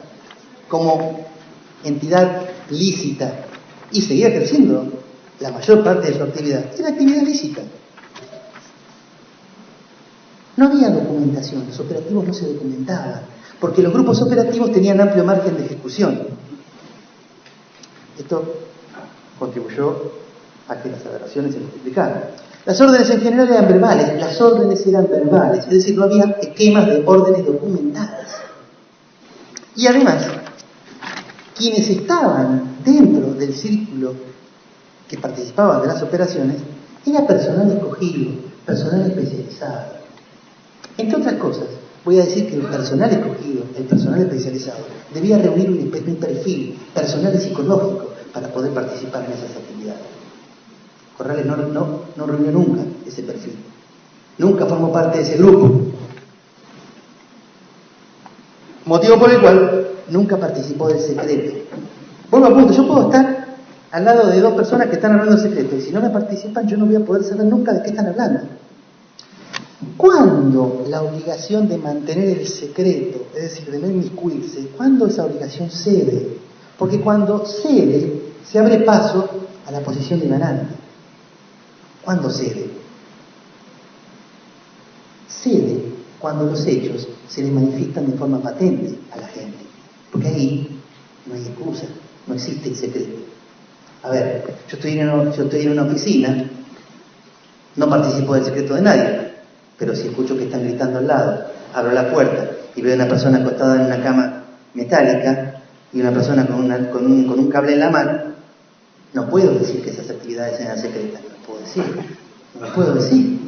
como entidad lícita, y seguía ejerciendo la mayor parte de su actividad. Era actividad lícita. No había documentación, los operativos no se documentaban, porque los grupos operativos tenían amplio margen de ejecución. Esto contribuyó a que las aberraciones se multiplicaran. Las órdenes en general eran verbales, es decir, no había esquemas de órdenes documentadas. Y además, quienes estaban dentro del círculo que participaban de las operaciones era personal escogido, personal especializado. Entre otras cosas, voy a decir que el personal escogido, el personal especializado, debía reunir un perfil personal y psicológico para poder participar en esas actividades. Corrales no reunió nunca ese perfil. Nunca formó parte de ese grupo. Motivo por el cual nunca participó del secreto. Vuelvo al punto, yo puedo estar al lado de dos personas que están hablando del secreto, y si no me participan, yo no voy a poder saber nunca de qué están hablando. ¿Cuándo la obligación de mantener el secreto, es decir, de no inmiscuirse, cuándo esa obligación cede? Porque cuando cede, se abre paso a la posición de garante. ¿Cuándo cede? Cede cuando los hechos se le manifiestan de forma patente a la gente. Porque ahí no hay excusa, no existe el secreto. A ver, yo estoy en una oficina, no participo del secreto de nadie, pero si escucho que están gritando al lado, abro la puerta y veo a una persona acostada en una cama metálica y una persona con un cable en la mano, no puedo decir que esas actividades eran secretas, no lo puedo decir.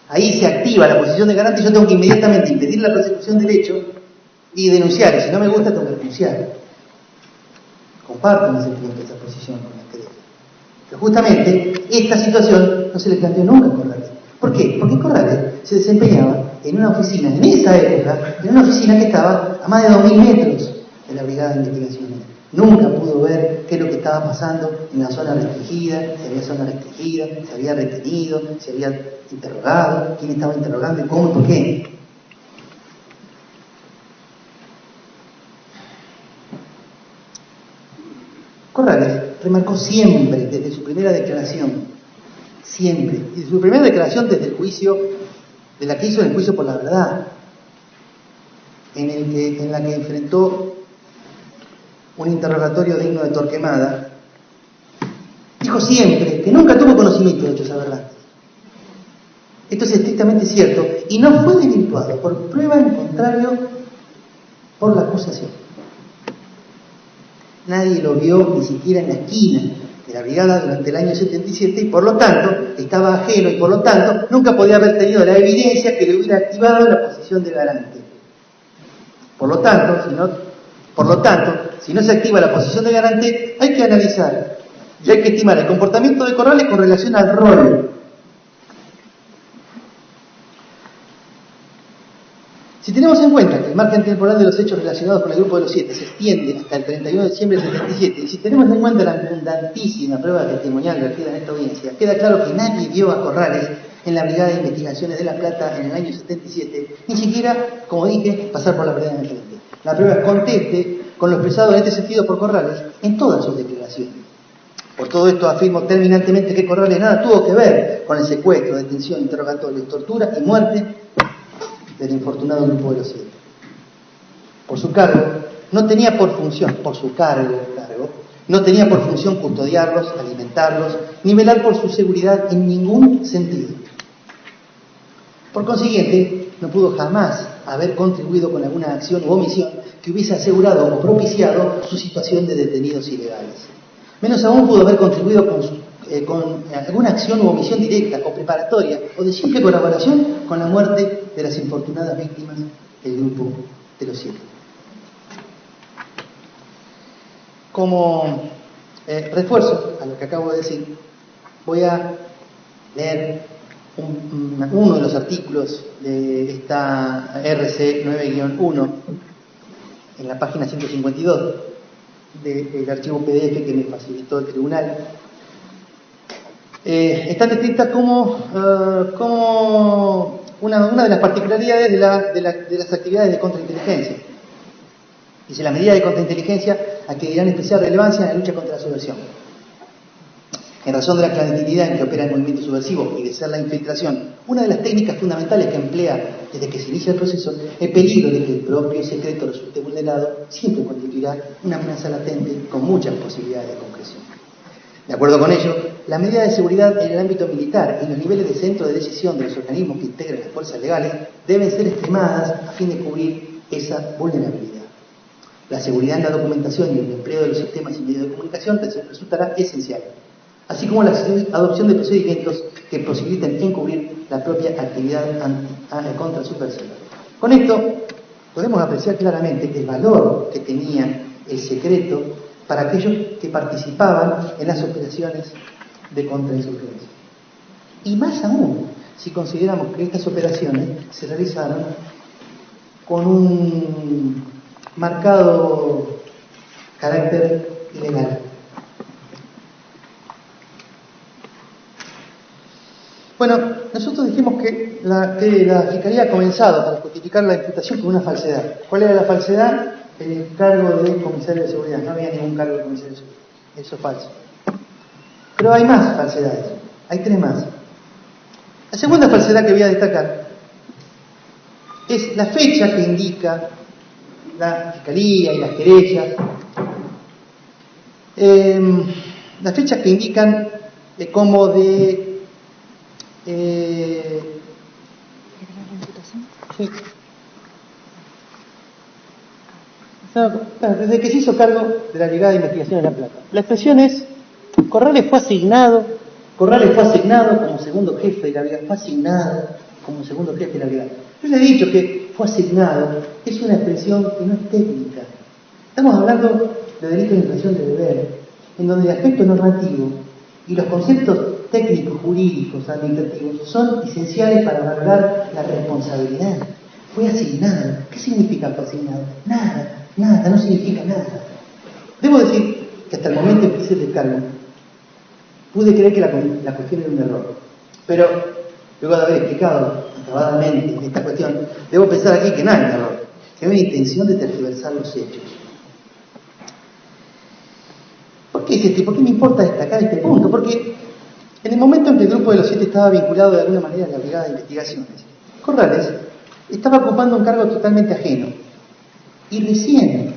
Ahí se activa la posición de garante y yo tengo que inmediatamente impedir la persecución del hecho y denunciar, y si no me gusta tengo que denunciar. Comparto en ese punto esa posición con la querella. Pero justamente esta situación no se le planteó nunca a Corrales. ¿Por qué? Porque Corrales se desempeñaba en una oficina, en esa época, en una oficina que estaba a más de 2000 metros de la Brigada de Investigaciones. Nunca pudo ver qué es lo que estaba pasando en la zona restringida, si había zona restringida, si había retenido, si había interrogado, quién estaba interrogando y cómo y por qué. Corrales remarcó siempre, desde su primera declaración, siempre, y su primera declaración desde el juicio, de la que hizo en el juicio por la verdad, en la que enfrentó un interrogatorio digno de Torquemada, dijo siempre que nunca tuvo conocimiento de hechos aberrantes. Esto es estrictamente cierto y no fue desvirtuado por prueba en contrario por la acusación. Nadie lo vio ni siquiera en la esquina de la brigada durante el año 77 y por lo tanto estaba ajeno y por lo tanto nunca podía haber tenido la evidencia que le hubiera activado la posición de garante. Por lo tanto, si no se activa la posición de garante, hay que analizar y hay que estimar el comportamiento de Corrales con relación al rol. Si tenemos en cuenta que el margen temporal de los hechos relacionados con el grupo de los 7 se extiende hasta el 31 de diciembre del 77, y si tenemos en cuenta la abundantísima prueba testimonial vertida en esta audiencia, queda claro que nadie vio a Corrales en la Brigada de Investigaciones de La Plata en el año 77, ni siquiera, como dije, pasar por la vereda de enfrente. La prueba es conteste con lo expresado en este sentido por Corrales en todas sus declaraciones. Por todo esto afirmo terminantemente que Corrales nada tuvo que ver con el secuestro, detención, interrogatorio, tortura y muerte del infortunado grupo de los 7. Por su cargo, no tenía por función custodiarlos, alimentarlos, ni velar por su seguridad en ningún sentido. Por consiguiente, no pudo jamás haber contribuido con alguna acción u omisión que hubiese asegurado o propiciado su situación de detenidos ilegales. Menos aún pudo haber contribuido con alguna acción u omisión directa o preparatoria o de simple colaboración con la muerte de las infortunadas víctimas del grupo de los 7. Como refuerzo a lo que acabo de decir, voy a leer uno de los artículos de esta RC 9-1 en la página 152 del archivo PDF que me facilitó el tribunal. Están descritas como una de las particularidades de las actividades de contrainteligencia. Dice: la medida de contrainteligencia adquirirán especial relevancia en la lucha contra la subversión. En razón de la clandestinidad en que opera el movimiento subversivo y de ser la infiltración una de las técnicas fundamentales que emplea desde que se inicia el proceso, el peligro de que el propio secreto resulte vulnerado siempre constituirá una amenaza latente con muchas posibilidades de concreción. De acuerdo con ello, la medida de seguridad en el ámbito militar y los niveles de centro de decisión de los organismos que integran las fuerzas legales deben ser extremadas a fin de cubrir esa vulnerabilidad. La seguridad en la documentación y el empleo de los sistemas y medios de comunicación resultará esencial, así como la adopción de procedimientos que posibiliten encubrir la propia actividad contrasubversiva. Con esto podemos apreciar claramente el valor que tenía el secreto para aquellos que participaban en las operaciones de contrainsurgencia. Y más aún, si consideramos que estas operaciones se realizaron con un marcado carácter ilegal. Bueno, nosotros dijimos que la Fiscalía ha comenzado para justificar la imputación con una falsedad. ¿Cuál era la falsedad? El cargo de comisario de seguridad. No había ningún cargo de comisario de seguridad. Eso es falso. Pero hay más falsedades. Hay 3 más. La segunda falsedad que voy a destacar es la fecha que indica la Fiscalía y las querellas. Las fechas que indican como de... sí. Desde que se hizo cargo de la Brigada de Investigación de La Plata. La expresión es: Corrales fue asignado como segundo jefe de la brigada. Fue asignado como segundo jefe de la brigada. Yo les he dicho que fue asignado es una expresión que no es técnica. Estamos hablando de delito de infracción de deber, en donde el aspecto normativo y los conceptos técnicos, jurídicos, administrativos son esenciales para valorar la responsabilidad. Fue asignado. ¿Qué significa fue asignado? Nada, no significa nada. Debo decir que hasta el momento en que hice el cargo pude creer que la cuestión era un error. Pero luego de haber explicado acabadamente esta cuestión, debo pensar aquí que no hay un error, que hay una intención de tergiversar los hechos. ¿Por qué me importa destacar este punto? Porque en el momento en que el grupo de los 7 estaba vinculado de alguna manera a la Brigada de Investigaciones, Corrales estaba ocupando un cargo totalmente ajeno y recién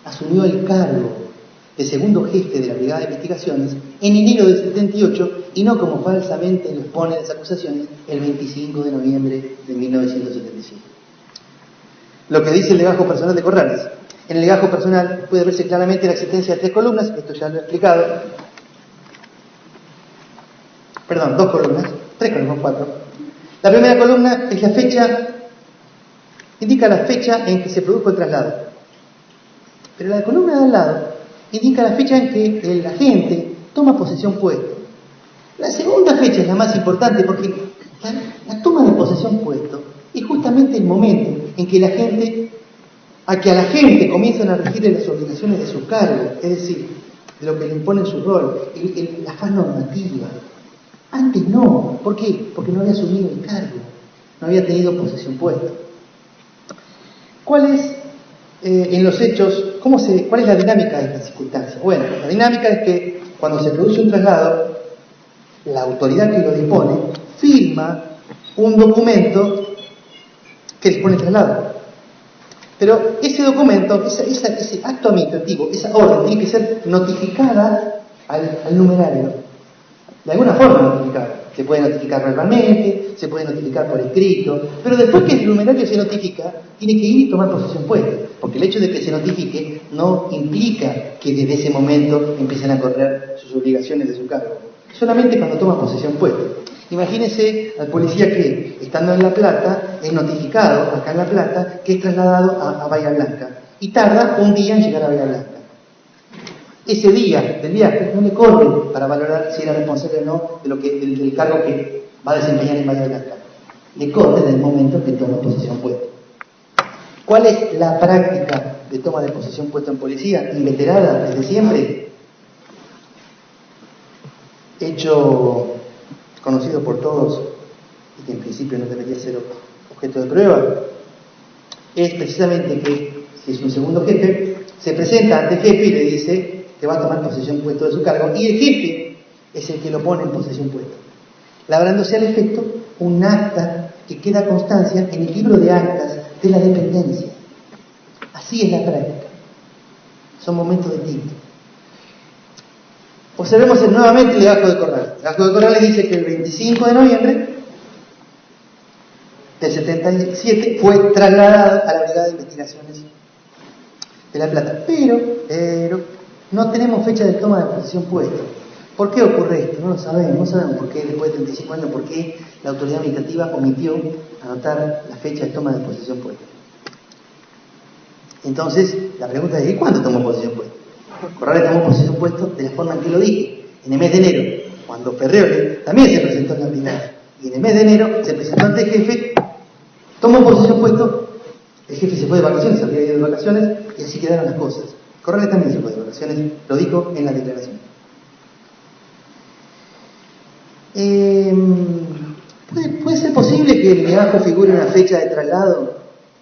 asumió el cargo de segundo jefe de la Brigada de Investigaciones en enero del 78 y no como falsamente lo exponen las acusaciones el 25 de noviembre de 1977. Lo que dice el legajo personal de Corrales. En el legajo personal puede verse claramente la existencia de 3 columnas, esto ya lo he explicado. Perdón, 2 columnas, 3 columnas, 4. La primera columna es la fecha, indica la fecha en que se produjo el traslado. Pero la columna de al lado indica la fecha en que el agente toma posesión puesto. La segunda fecha es la más importante porque la toma de posesión puesto es justamente el momento en que a la gente comienzan a regir las obligaciones de su cargo, es decir, de lo que le impone su rol, la faz normativa. Antes no. ¿Por qué? Porque no había asumido el cargo, no había tenido posesión puesta. ¿Cuál es, en los hechos, cuál es la dinámica de esta circunstancia? Bueno, la dinámica es que cuando se produce un traslado, la autoridad que lo dispone firma un documento que dispone el traslado. Pero ese documento, ese acto administrativo, esa orden, tiene que ser notificada al numerario. De alguna forma notificada. Se puede notificar verbalmente, se puede notificar por escrito, pero después que el numerario se notifica, tiene que ir y tomar posesión puesta, porque el hecho de que se notifique no implica que desde ese momento empiecen a correr sus obligaciones de su cargo, solamente cuando toma posesión puesta. Imagínense al policía que, estando en La Plata, es notificado acá en La Plata que es trasladado a Bahía Blanca y tarda un día en llegar a Bahía Blanca. Ese día del viaje no le corre para valorar si era responsable o no del cargo que va a desempeñar en Bahía Blanca. Le corre desde el momento que toma posesión puesta. ¿Cuál es la práctica de toma de posesión puesta en policía? Inveterada desde siempre. Hecho conocido por todos y que en principio no debería ser objeto de prueba, es precisamente que si es un segundo jefe, se presenta ante el jefe y le dice que va a tomar posesión puesta de su cargo, y el jefe es el que lo pone en posesión puesta, labrándose al efecto un acta que queda constancia en el libro de actas de la dependencia. Así es la práctica. Son momentos distintos. Observemos nuevamente el legajo de Corrales. El legajo de Corrales dice que el 25 de noviembre del 77 fue trasladado a la Brigada de Investigaciones de La Plata. Pero no tenemos fecha de toma de posesión puesta. ¿Por qué ocurre esto? No lo sabemos. No sabemos por qué después de 35 años, por qué la autoridad administrativa omitió anotar la fecha de toma de posesión puesta. Entonces, la pregunta es: ¿y cuándo tomó posesión puesta? Corrales tomó posesión puesta de la forma en que lo dije, en el mes de enero, cuando Ferreole también se presentó en la brigada. Y en el mes de enero se presentó ante el jefe, tomó posesión puesto, el jefe se fue de vacaciones, había ido de vacaciones, y así quedaron las cosas. Corrales también se fue de vacaciones, lo dijo en la declaración. ¿Puede ser posible que el legajo figure una fecha de traslado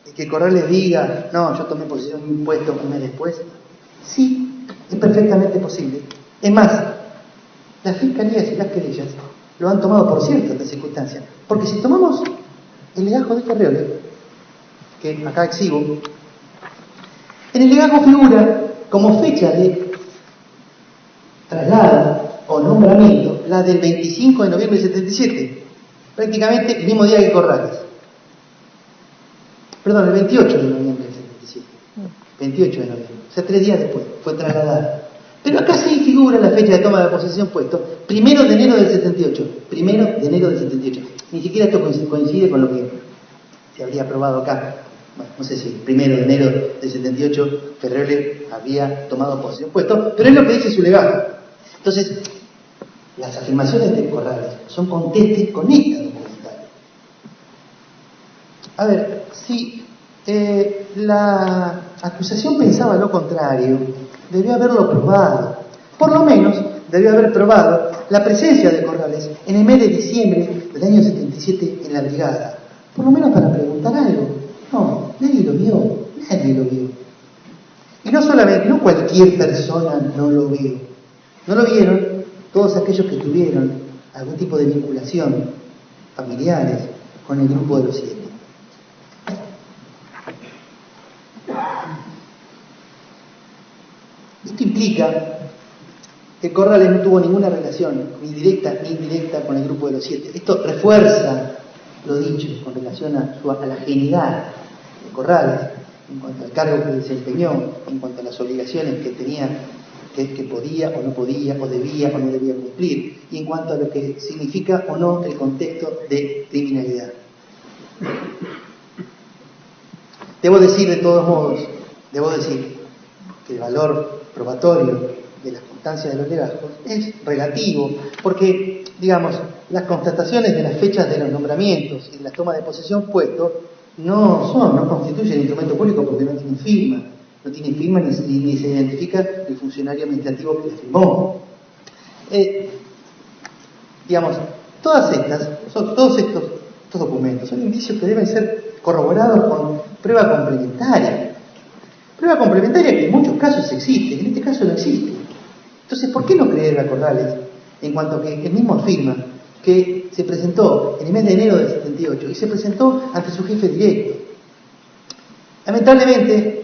y que Corrales diga: no, yo tomé posesión de un puesto un mes después? Sí, es perfectamente posible. Es más, las fiscalías y las querellas lo han tomado por cierto esta circunstancia. Porque si tomamos el legajo de Ferreole, que acá exhibo, en el legajo figura como fecha de traslado o nombramiento la del 25 de noviembre del 77, prácticamente el mismo día que Corrales. Perdón, el 28 de noviembre del 77. 28 de noviembre, o sea, 3 días después, fue trasladada. Pero acá sí figura la fecha de toma de posesión puesto, 1 de enero del 78. 1 de enero del 78. Ni siquiera esto coincide con lo que se habría aprobado acá. Bueno, no sé si 1 de enero del 78 Ferreole había tomado posesión puesto, pero es lo que dice su legajo. Entonces, las afirmaciones de Corrales son contestes con esta documentaria. A ver, si la acusación pensaba lo contrario, debió haberlo probado. Por lo menos debió haber probado la presencia de Corrales en el mes de diciembre del año 77 en la brigada. Por lo menos para preguntar algo. No, nadie lo vio. Y no solamente, no cualquier persona no lo vio. No lo vieron todos aquellos que tuvieron algún tipo de vinculación familiares con el grupo de los 7. Esto implica que Corrales no tuvo ninguna relación, ni directa ni indirecta, con el grupo de los 7. Esto refuerza lo dicho con relación a la ajenidad de Corrales, en cuanto al cargo que desempeñó, en cuanto a las obligaciones que tenía, que podía o no podía, o debía o no debía cumplir, y en cuanto a lo que significa o no el contexto de criminalidad. Debo decir, de todos modos, que el valor probatorio de las constancias de los legajos es relativo, porque, digamos, las constataciones de las fechas de los nombramientos y de la toma de posesión puesto no constituyen instrumento público porque no tienen firma. No tiene firma ni se identifica el funcionario administrativo que la firmó. Digamos, todos estos documentos son indicios que deben ser corroborados con prueba complementaria. Prueba complementaria que en muchos casos existe, en este caso no existe. Entonces, ¿por qué no creer a Corrales en cuanto a que él mismo afirma que se presentó en el mes de enero del 78 y se presentó ante su jefe directo? Lamentablemente,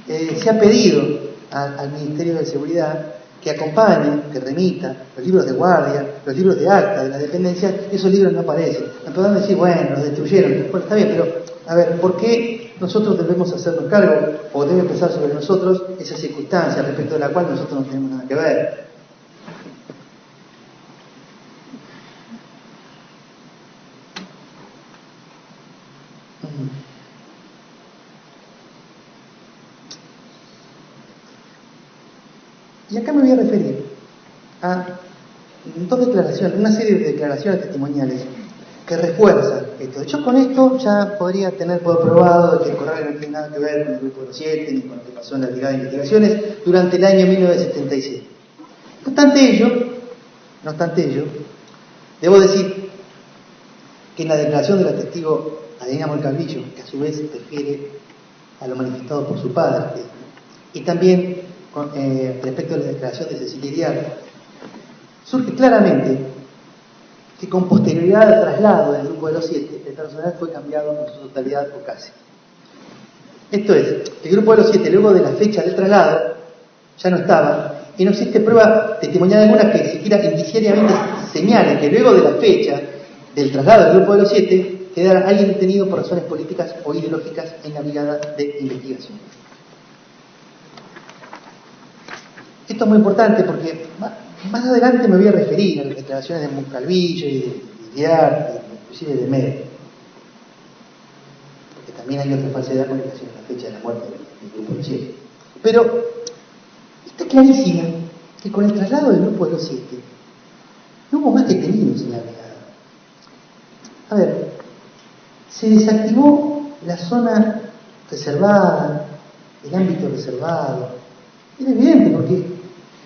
se ha pedido al Ministerio de Seguridad que acompañe, que remita los libros de guardia, los libros de acta de la dependencia, esos libros no aparecen. Me podrán decir, bueno, los destruyeron. Bueno, está bien, pero a ver, ¿por qué nosotros debemos hacernos cargo o debe pesar sobre nosotros esa circunstancia respecto de la cual nosotros no tenemos nada que ver? Y acá me voy a referir a dos declaraciones, una serie de declaraciones testimoniales que refuerzan esto. Yo con esto ya podría tener por probado que el Corrales no tiene nada que ver con el Grupo de los 7 ni con lo que pasó en la Brigada de Investigaciones durante el año 1977. No obstante ello, debo decir que en la declaración de la testigo Adelina Moncalvillo, que a su vez refiere a lo manifestado por su padre, y también respecto a la declaración de Cecilia Iriart, surge claramente que con posterioridad al traslado del Grupo de los 7, el personal fue cambiado en su totalidad o casi. Esto es, el Grupo de los 7, luego de la fecha del traslado, ya no estaba, y no existe prueba testimonial alguna que siquiera indiciariamente señale que luego de la fecha del traslado del Grupo de los 7 quedara alguien detenido por razones políticas o ideológicas en la Brigada de Investigación. Esto es muy importante porque más adelante me voy a referir a las declaraciones de Moncalvillo y de Iriart, inclusive de Med, porque también hay otra falsedad con relación a la fecha de la muerte del Grupo de los 7. Pero está clarísima que con el traslado del Grupo de los 7 no hubo más detenidos en la brigada. A ver, se desactivó la zona reservada, el ámbito reservado. Es evidente porque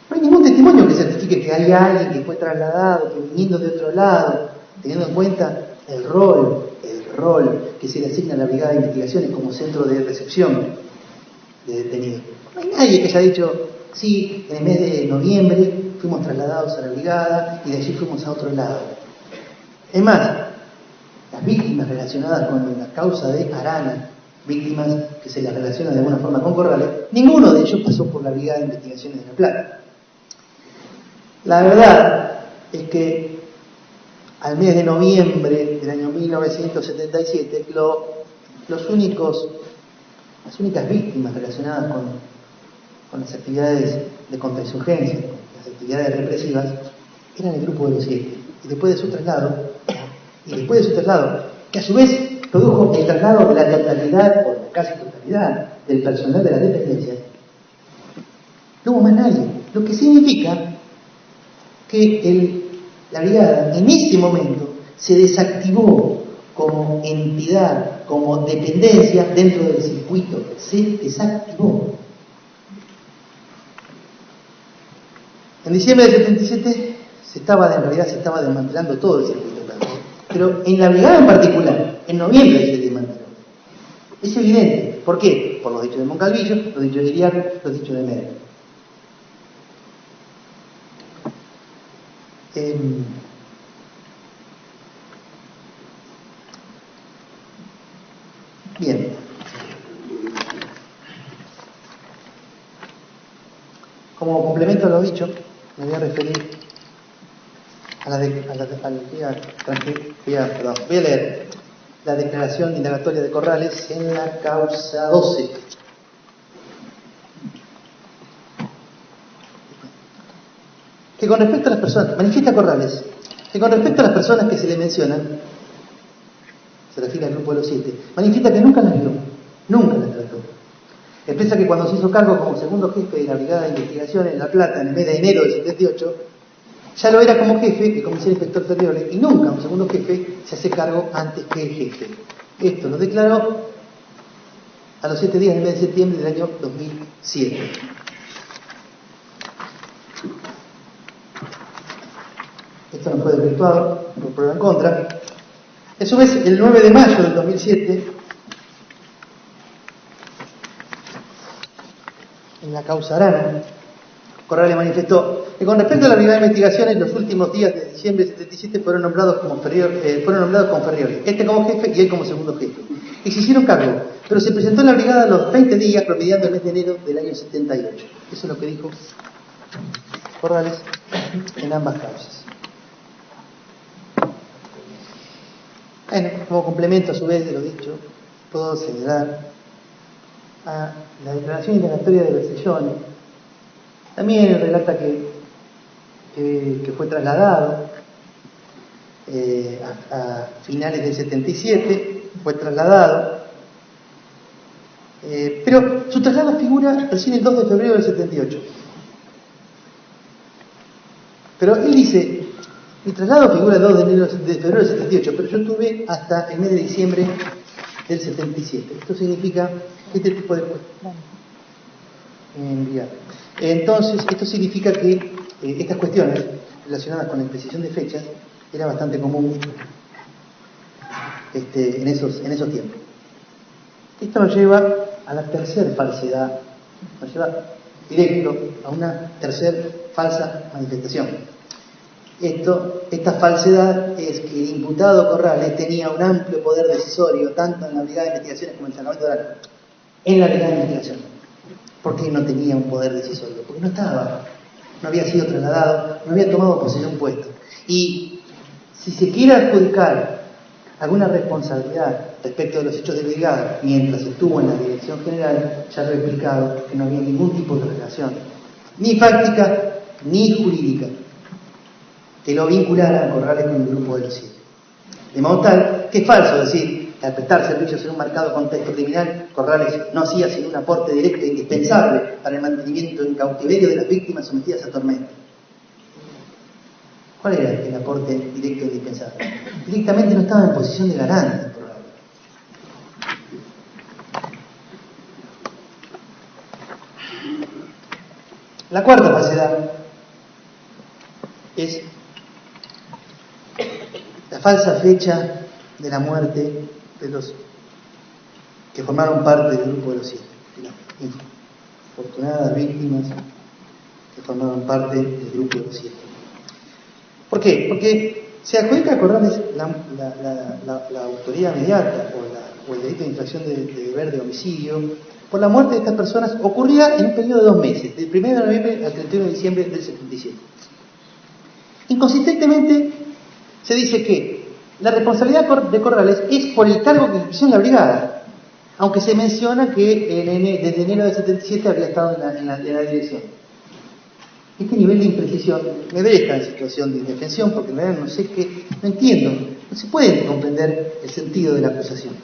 no hay ningún testimonio que certifique que hay alguien que fue trasladado, que viniendo de otro lado, teniendo en cuenta el rol que se le asigna a la Brigada de Investigaciones como centro de recepción de detenidos. No hay nadie que haya dicho, sí, en el mes de noviembre fuimos trasladados a la brigada y de allí fuimos a otro lado. Es más, las víctimas relacionadas con la causa de Arana, víctimas que se las relacionan de alguna forma con Corrales, ninguno de ellos pasó por la Brigada de Investigaciones de La Plata. La verdad es que al mes de noviembre del año 1977, las únicas víctimas relacionadas con las actividades de contrainsurgencia, con las actividades represivas, eran el Grupo de los 7. Y después de su traslado, que a su vez produjo el traslado de la totalidad, o la casi totalidad, del personal de la dependencia, no hubo más nadie. Lo que significa que la brigada en ese momento se desactivó como entidad, como dependencia dentro del circuito. Se desactivó. En diciembre del 77 se estaba desmantelando todo el circuito. Pero en la brigada en particular, en noviembre se desmanteló. Es evidente. ¿Por qué? Por los dichos de Moncalvillo, los dichos de Iriart, los dichos de Med. Bien. Como complemento a lo dicho, me voy a referir voy a leer la declaración indagatoria de Corrales en la causa 12. Que con respecto a las personas, manifiesta Corrales, que con respecto a las personas que se le mencionan, se refiere al Grupo de los 7, manifiesta que nunca las vio, nunca las trató. Expresa que cuando se hizo cargo como segundo jefe de la Brigada de Investigación en La Plata en el mes de enero del 78, ya lo era como jefe y como ser inspector Ferrioli, y nunca un segundo jefe se hace cargo antes que el jefe. Esto lo declaró a los 7 días del mes de septiembre del año 2007. Esto no fue desvirtuado por prueba en contra. A su vez, el 9 de mayo del 2007, en la causa Arana, Corrales manifestó que con respecto a la Brigada de Investigaciones, los últimos días de diciembre del 77 fueron nombrados con Ferrioli, este como jefe y él como segundo jefe. Y se hicieron cargo, pero se presentó en la brigada a los 20 días, promediando el mes de enero del año 78. Eso es lo que dijo Corrales en ambas causas. Bueno, como complemento a su vez de lo dicho, puedo señalar a la declaración indagatoria de Bersellone. También relata que fue trasladado a finales del 77, fue trasladado, pero su traslado figura recién el 2 de febrero del 78. Pero él dice, mi traslado figura el 2 de febrero del 78, pero yo estuve hasta el mes de diciembre del 77. Esto significa que este tipo de enviar. Entonces, esto significa que estas cuestiones relacionadas con la imprecisión de fechas era bastante común en esos tiempos. Esto nos lleva a la tercera falsedad, nos lleva directo a una tercera falsa manifestación. Esta falsedad es que el imputado Corrales tenía un amplio poder decisorio, tanto en la Brigada de Investigaciones como en el Salvamento de Oral. En la Brigada de Investigación. ¿Por qué no tenía un poder decisorio? Porque no había sido trasladado, no había tomado posesión de un puesto. Y si se quiere adjudicar alguna responsabilidad respecto de los hechos de brigada mientras estuvo en la dirección general, ya lo he explicado que no había ningún tipo de relación, ni fáctica ni jurídica, que lo vinculara a Corrales con el grupo de los 7. De modo tal que es falso decir que al prestar servicios en un marcado contexto criminal, Corrales no hacía sino un aporte directo e indispensable para el mantenimiento en cautiverio de las víctimas sometidas a tormento. ¿Cuál era el aporte directo e indispensable? Directamente no estaba en posición de garante. La cuarta falsedad es la falsa fecha de la muerte de los que formaron parte del grupo de los 7, de las infortunadas víctimas que formaron parte del grupo de los 7. ¿Por qué? Porque se adjudica a Corrales la autoría inmediata o el delito de infracción de deber de homicidio por la muerte de estas personas ocurrida en un periodo de 2 meses, del 1 de noviembre al 31 de diciembre del 77. Inconsistentemente se dice que la responsabilidad de Corrales es por el cargo que ejerció en la brigada, aunque se menciona que desde enero del 77 había estado en la dirección. Este nivel de imprecisión me deja en situación de indefensión porque en realidad no entiendo, no se puede comprender el sentido de la acusación.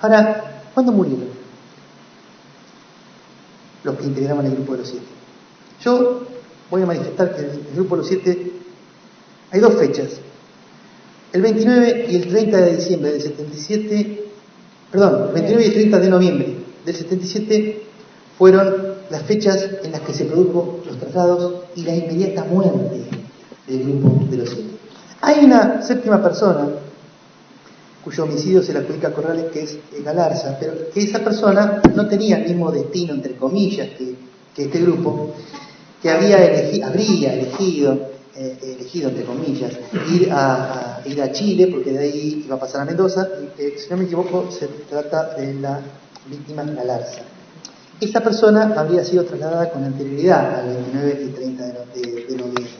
Ahora, ¿cuándo murieron los que integraban el grupo de los 7? Yo voy a manifestar que el grupo de los 7 hay 2 fechas. El 29 y el 30 de diciembre del 77, perdón, el 29 y el 30 de noviembre del 77 fueron las fechas en las que se produjo los traslados y la inmediata muerte del grupo de los 7. Hay una séptima persona cuyo homicidio se le adjudica a Corrales, que es Galarza, pero que esa persona no tenía el mismo destino, entre comillas, que este grupo, que habría elegido, entre comillas, ir a Chile, porque de ahí iba a pasar a Mendoza, y si no me equivoco, se trata de la víctima Galarza. Esta persona habría sido trasladada con anterioridad al 29 y 30 de noviembre.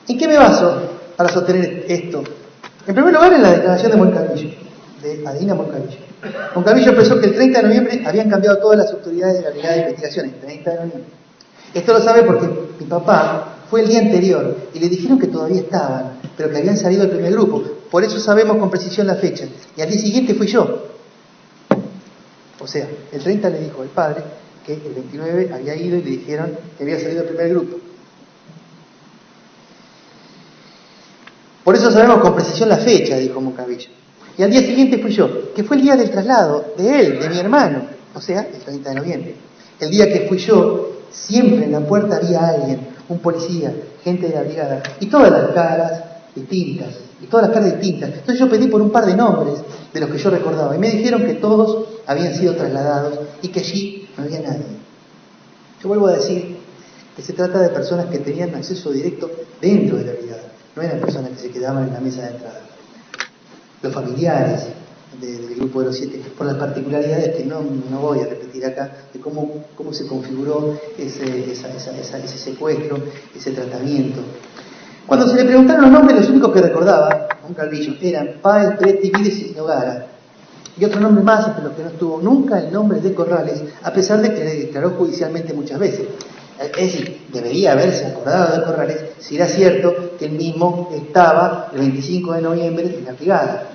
¿En qué me baso para sostener esto? En primer lugar, en la declaración de Moncalvillo, de Adina Moncalvillo. Moncalvillo expresó que el 30 de noviembre habían cambiado todas las autoridades de la Brigada de Investigaciones, el 30 de noviembre. Esto lo sabe porque mi papá fue el día anterior y le dijeron que todavía estaban, pero que habían salido del primer grupo. Por eso sabemos con precisión la fecha. Y al día siguiente fui yo. O sea, el 30 le dijo al padre que el 29 había ido y le dijeron que había salido del primer grupo. Por eso sabemos con precisión la fecha, dijo Moncalvillo. Y al día siguiente fui yo, que fue el día del traslado de él, de mi hermano, o sea, el 30 de noviembre. El día que fui yo, siempre en la puerta había alguien, un policía, gente de la brigada, y todas las caras distintas. Entonces yo pedí por un par de nombres de los que yo recordaba, y me dijeron que todos habían sido trasladados y que allí no había nadie. Yo vuelvo a decir que se trata de personas que tenían acceso directo dentro de la brigada. No eran personas que se quedaban en la mesa de entrada. Los familiares, del grupo de los 7, por las particularidades que no voy a repetir acá, de cómo se configuró ese secuestro, ese tratamiento. Cuando se le preguntaron los nombres, los únicos que recordaba Moncalvillo eran Páez, Preti, Vides y Nogara. Y otro nombre más, entre los que no estuvo nunca, el nombre de Corrales, a pesar de que le declaró judicialmente muchas veces. Es decir, debería haberse acordado de Corrales si era cierto que él mismo estaba el 25 de noviembre en la brigada.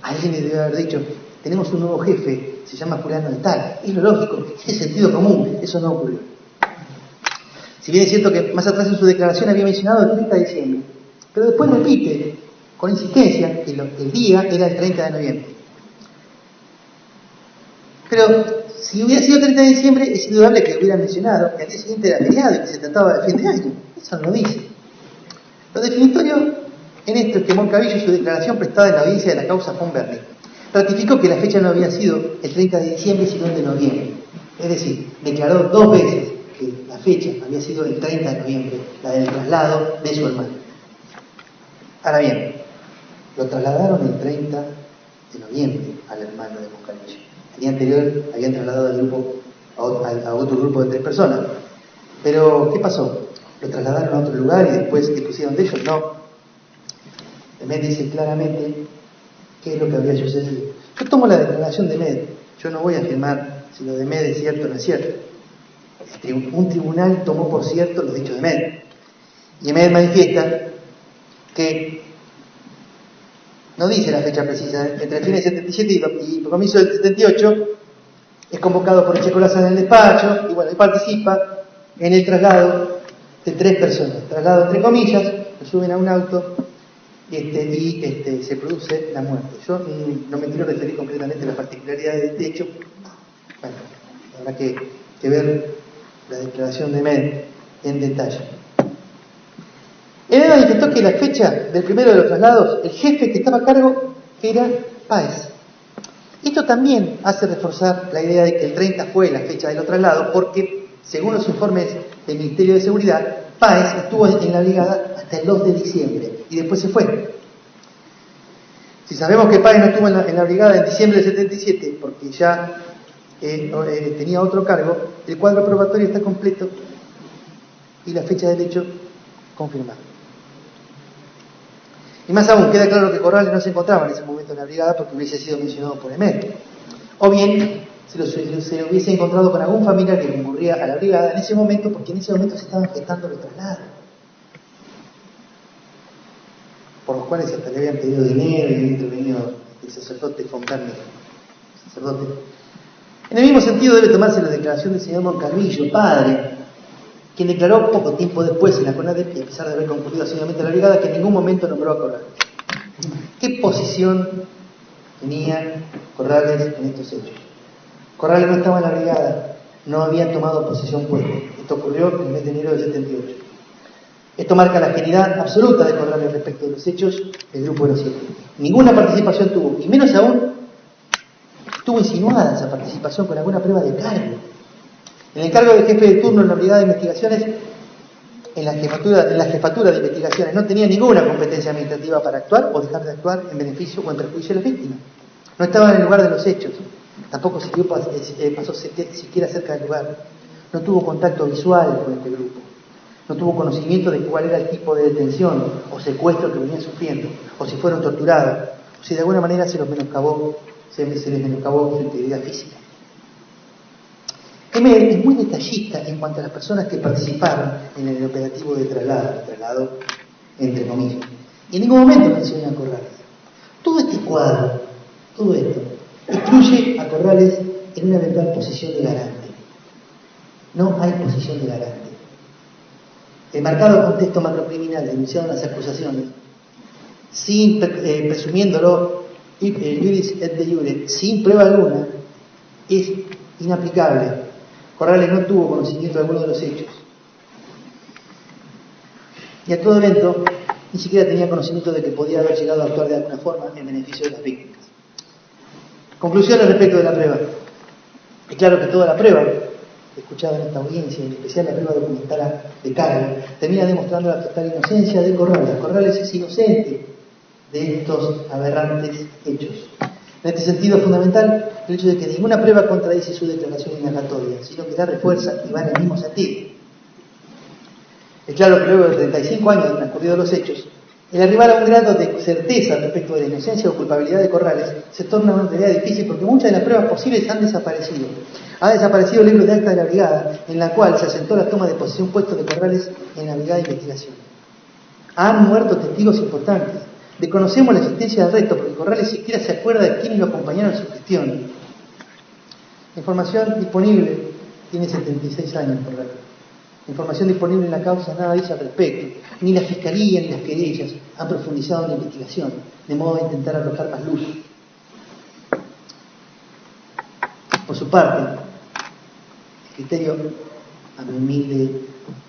Alguien le debe haber dicho, tenemos un nuevo jefe, se llama fulano de tal. Es lo lógico, es sentido común, eso no ocurrió. Si bien es cierto que más atrás en su declaración había mencionado el 30 de diciembre, pero después repite con insistencia que el día era el 30 de noviembre. Pero si hubiera sido 30 de diciembre, es indudable que hubiera mencionado que al día siguiente era feriado y que se trataba de fin de año. Eso no lo dice. Lo definitorio en esto es que Moncalvillo, en su declaración prestada en la audiencia de la causa Fonberry, ratificó que la fecha no había sido el 30 de diciembre, sino el de noviembre. Es decir, declaró 2 veces que la fecha había sido el 30 de noviembre, la del traslado de su hermano. Ahora bien, lo trasladaron el 30 de noviembre al hermano de Moncalvillo. El día anterior habían trasladado al grupo a otro grupo de 3 personas. Pero, ¿qué pasó? ¿Lo trasladaron a otro lugar y después dispusieron de ellos? No. Med dice claramente qué es lo que había sucedido. Yo tomo la declaración de Med. Yo no voy a afirmar si lo de Med es cierto o no es cierto. Un tribunal tomó por cierto los dichos de Med. Y Med manifiesta que no dice la fecha precisa, entre fines del 77 y comienzo del 78, es convocado por Checo Laza en el despacho, y bueno, él participa en el traslado de 3 personas. Traslado entre comillas, lo suben a un auto y se produce la muerte. Yo no me quiero referir concretamente a las particularidades de este hecho. Bueno, habrá que ver la declaración de Med en detalle. Él manifestó que la fecha del primero de los traslados, el jefe que estaba a cargo era Páez. Esto también hace reforzar la idea de que el 30 fue la fecha de los traslados, porque, según los informes del Ministerio de Seguridad, Páez estuvo en la brigada hasta el 2 de diciembre y después se fue. Si sabemos que Páez no estuvo en la brigada en diciembre del 77, porque ya tenía otro cargo, el cuadro probatorio está completo y la fecha del hecho confirmada. Y más aún, queda claro que Corrales no se encontraba en ese momento en la brigada porque hubiese sido mencionado por Emet. O bien, se lo hubiese encontrado con algún familiar que concurría a la brigada en ese momento, porque en ese momento se estaban gestando los traslados, por los cuales hasta le habían pedido dinero y había intervenido el sacerdote Fonberry. En el mismo sentido debe tomarse la declaración del señor Moncalvillo, padre, quien declaró poco tiempo después en la CONADEP, y a pesar de haber concurrido asiduamente a la brigada, que en ningún momento nombró a Corrales. ¿Qué posición tenía Corrales en estos hechos? Corrales no estaba en la brigada, no había tomado posesión puesta. Esto ocurrió en el mes de enero del 78. Esto marca la genialidad absoluta de Corrales respecto de los hechos del grupo de los 7. Ninguna participación tuvo, y menos aún estuvo insinuada esa participación con alguna prueba de cargo. En el cargo de jefe de turno en la Brigada de Investigaciones, en la jefatura de investigaciones, no tenía ninguna competencia administrativa para actuar o dejar de actuar en beneficio o en perjuicio de la víctima. No estaba en el lugar de los hechos, tampoco pasó siquiera cerca del lugar. No tuvo contacto visual con este grupo. No tuvo conocimiento de cuál era el tipo de detención o secuestro que venían sufriendo, o si fueron torturados, o si de alguna manera se les menoscabó su integridad física. Emet es muy detallista en cuanto a las personas que participaron en el operativo de traslado entre comillas. Y en ningún momento menciona a Corrales. Todo este cuadro, todo esto, excluye a Corrales en una eventual posición de garante. No hay posición de garante. El marcado contexto macrocriminal denunciado en las acusaciones, sin presumiéndolo iuris et de iure, sin prueba alguna, es inaplicable. Corrales no tuvo conocimiento de alguno de los hechos. Y a todo evento, ni siquiera tenía conocimiento de que podía haber llegado a actuar de alguna forma en beneficio de las víctimas. Conclusiones respecto de la prueba. Es claro que toda la prueba escuchada en esta audiencia, en especial la prueba documental de cargo, termina demostrando la total inocencia de Corrales. Corrales es inocente de estos aberrantes hechos. En este sentido, es fundamental el hecho de que ninguna prueba contradice su declaración indagatoria, sino que la refuerza y va en el mismo sentido. Es claro que luego de 35 años de transcurridos los hechos, el arribar a un grado de certeza respecto de la inocencia o culpabilidad de Corrales se torna una tarea difícil porque muchas de las pruebas posibles han desaparecido. Ha desaparecido el libro de acta de la brigada, en la cual se asentó la toma de posesión puesto de Corrales en la brigada de investigación. Han muerto testigos importantes. Desconocemos la existencia del resto porque Corrales siquiera se acuerda de quiénes lo acompañaron en su gestión. La información disponible tiene 76 años, Corrales. La información disponible en la causa nada dice al respecto. Ni la Fiscalía ni las querellas han profundizado en la investigación, de modo a intentar arrojar más luz. Por su parte, el criterio, a mi humilde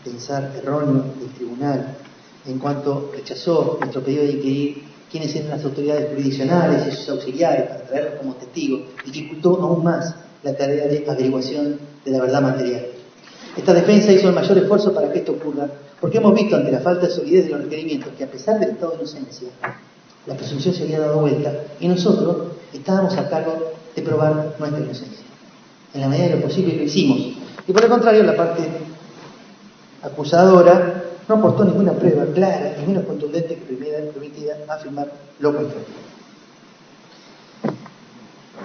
pensar, erróneo del tribunal, en cuanto rechazó nuestro pedido de inquirir quiénes eran las autoridades jurisdiccionales y sus auxiliares para traerlos como testigos, dificultó aún más la tarea de averiguación de la verdad material. Esta defensa hizo el mayor esfuerzo para que esto ocurra, porque hemos visto ante la falta de solidez de los requerimientos que a pesar del estado de inocencia, la presunción se había dado vuelta y nosotros estábamos a cargo de probar nuestra inocencia. En la medida de lo posible lo hicimos. Y por el contrario, la parte acusadora no aportó ninguna prueba clara y menos contundente que permitida afirmar lo contrario.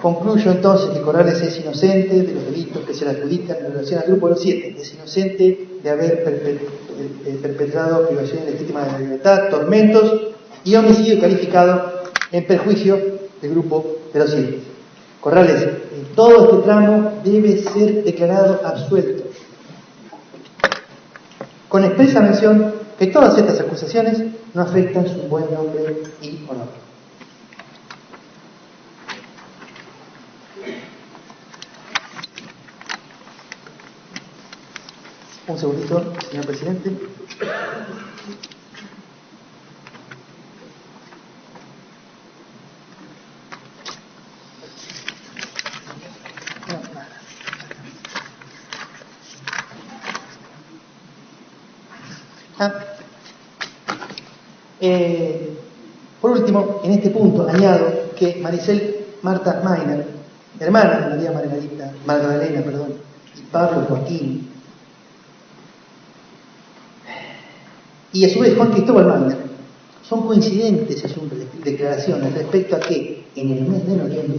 Concluyo entonces que Corrales es inocente de los delitos que se le adjudican en relación al grupo de los 7. Es inocente de haber perpetrado privaciones legítimas de la libertad, tormentos y homicidio calificado en perjuicio del grupo de los 7. Corrales, en todo este tramo debe ser declarado absuelto, con expresa mención que todas estas acusaciones no afectan su buen nombre y honor. Un segundito, señor presidente. Por último, en este punto añado que Maricel Marta Mainer, hermana de María Magdalena, y Pablo Joaquín, y a su vez Juan Cristóbal Mainer, son coincidentes en sus declaraciones respecto a que en el mes de noviembre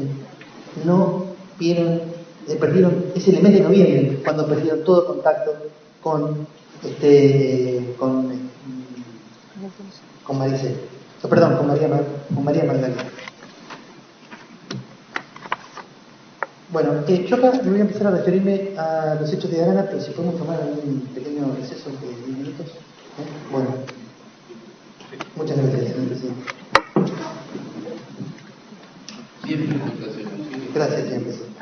perdieron, es en el mes de noviembre cuando perdieron todo contacto con Maricel, con María Magdalena. Bueno, yo acá me voy a empezar a referirme a los hechos de Arana, pero si podemos tomar un pequeño receso de 10 minutos. Bueno, muchas gracias, señor presidente. 10 minutos. Gracias, señor presidente.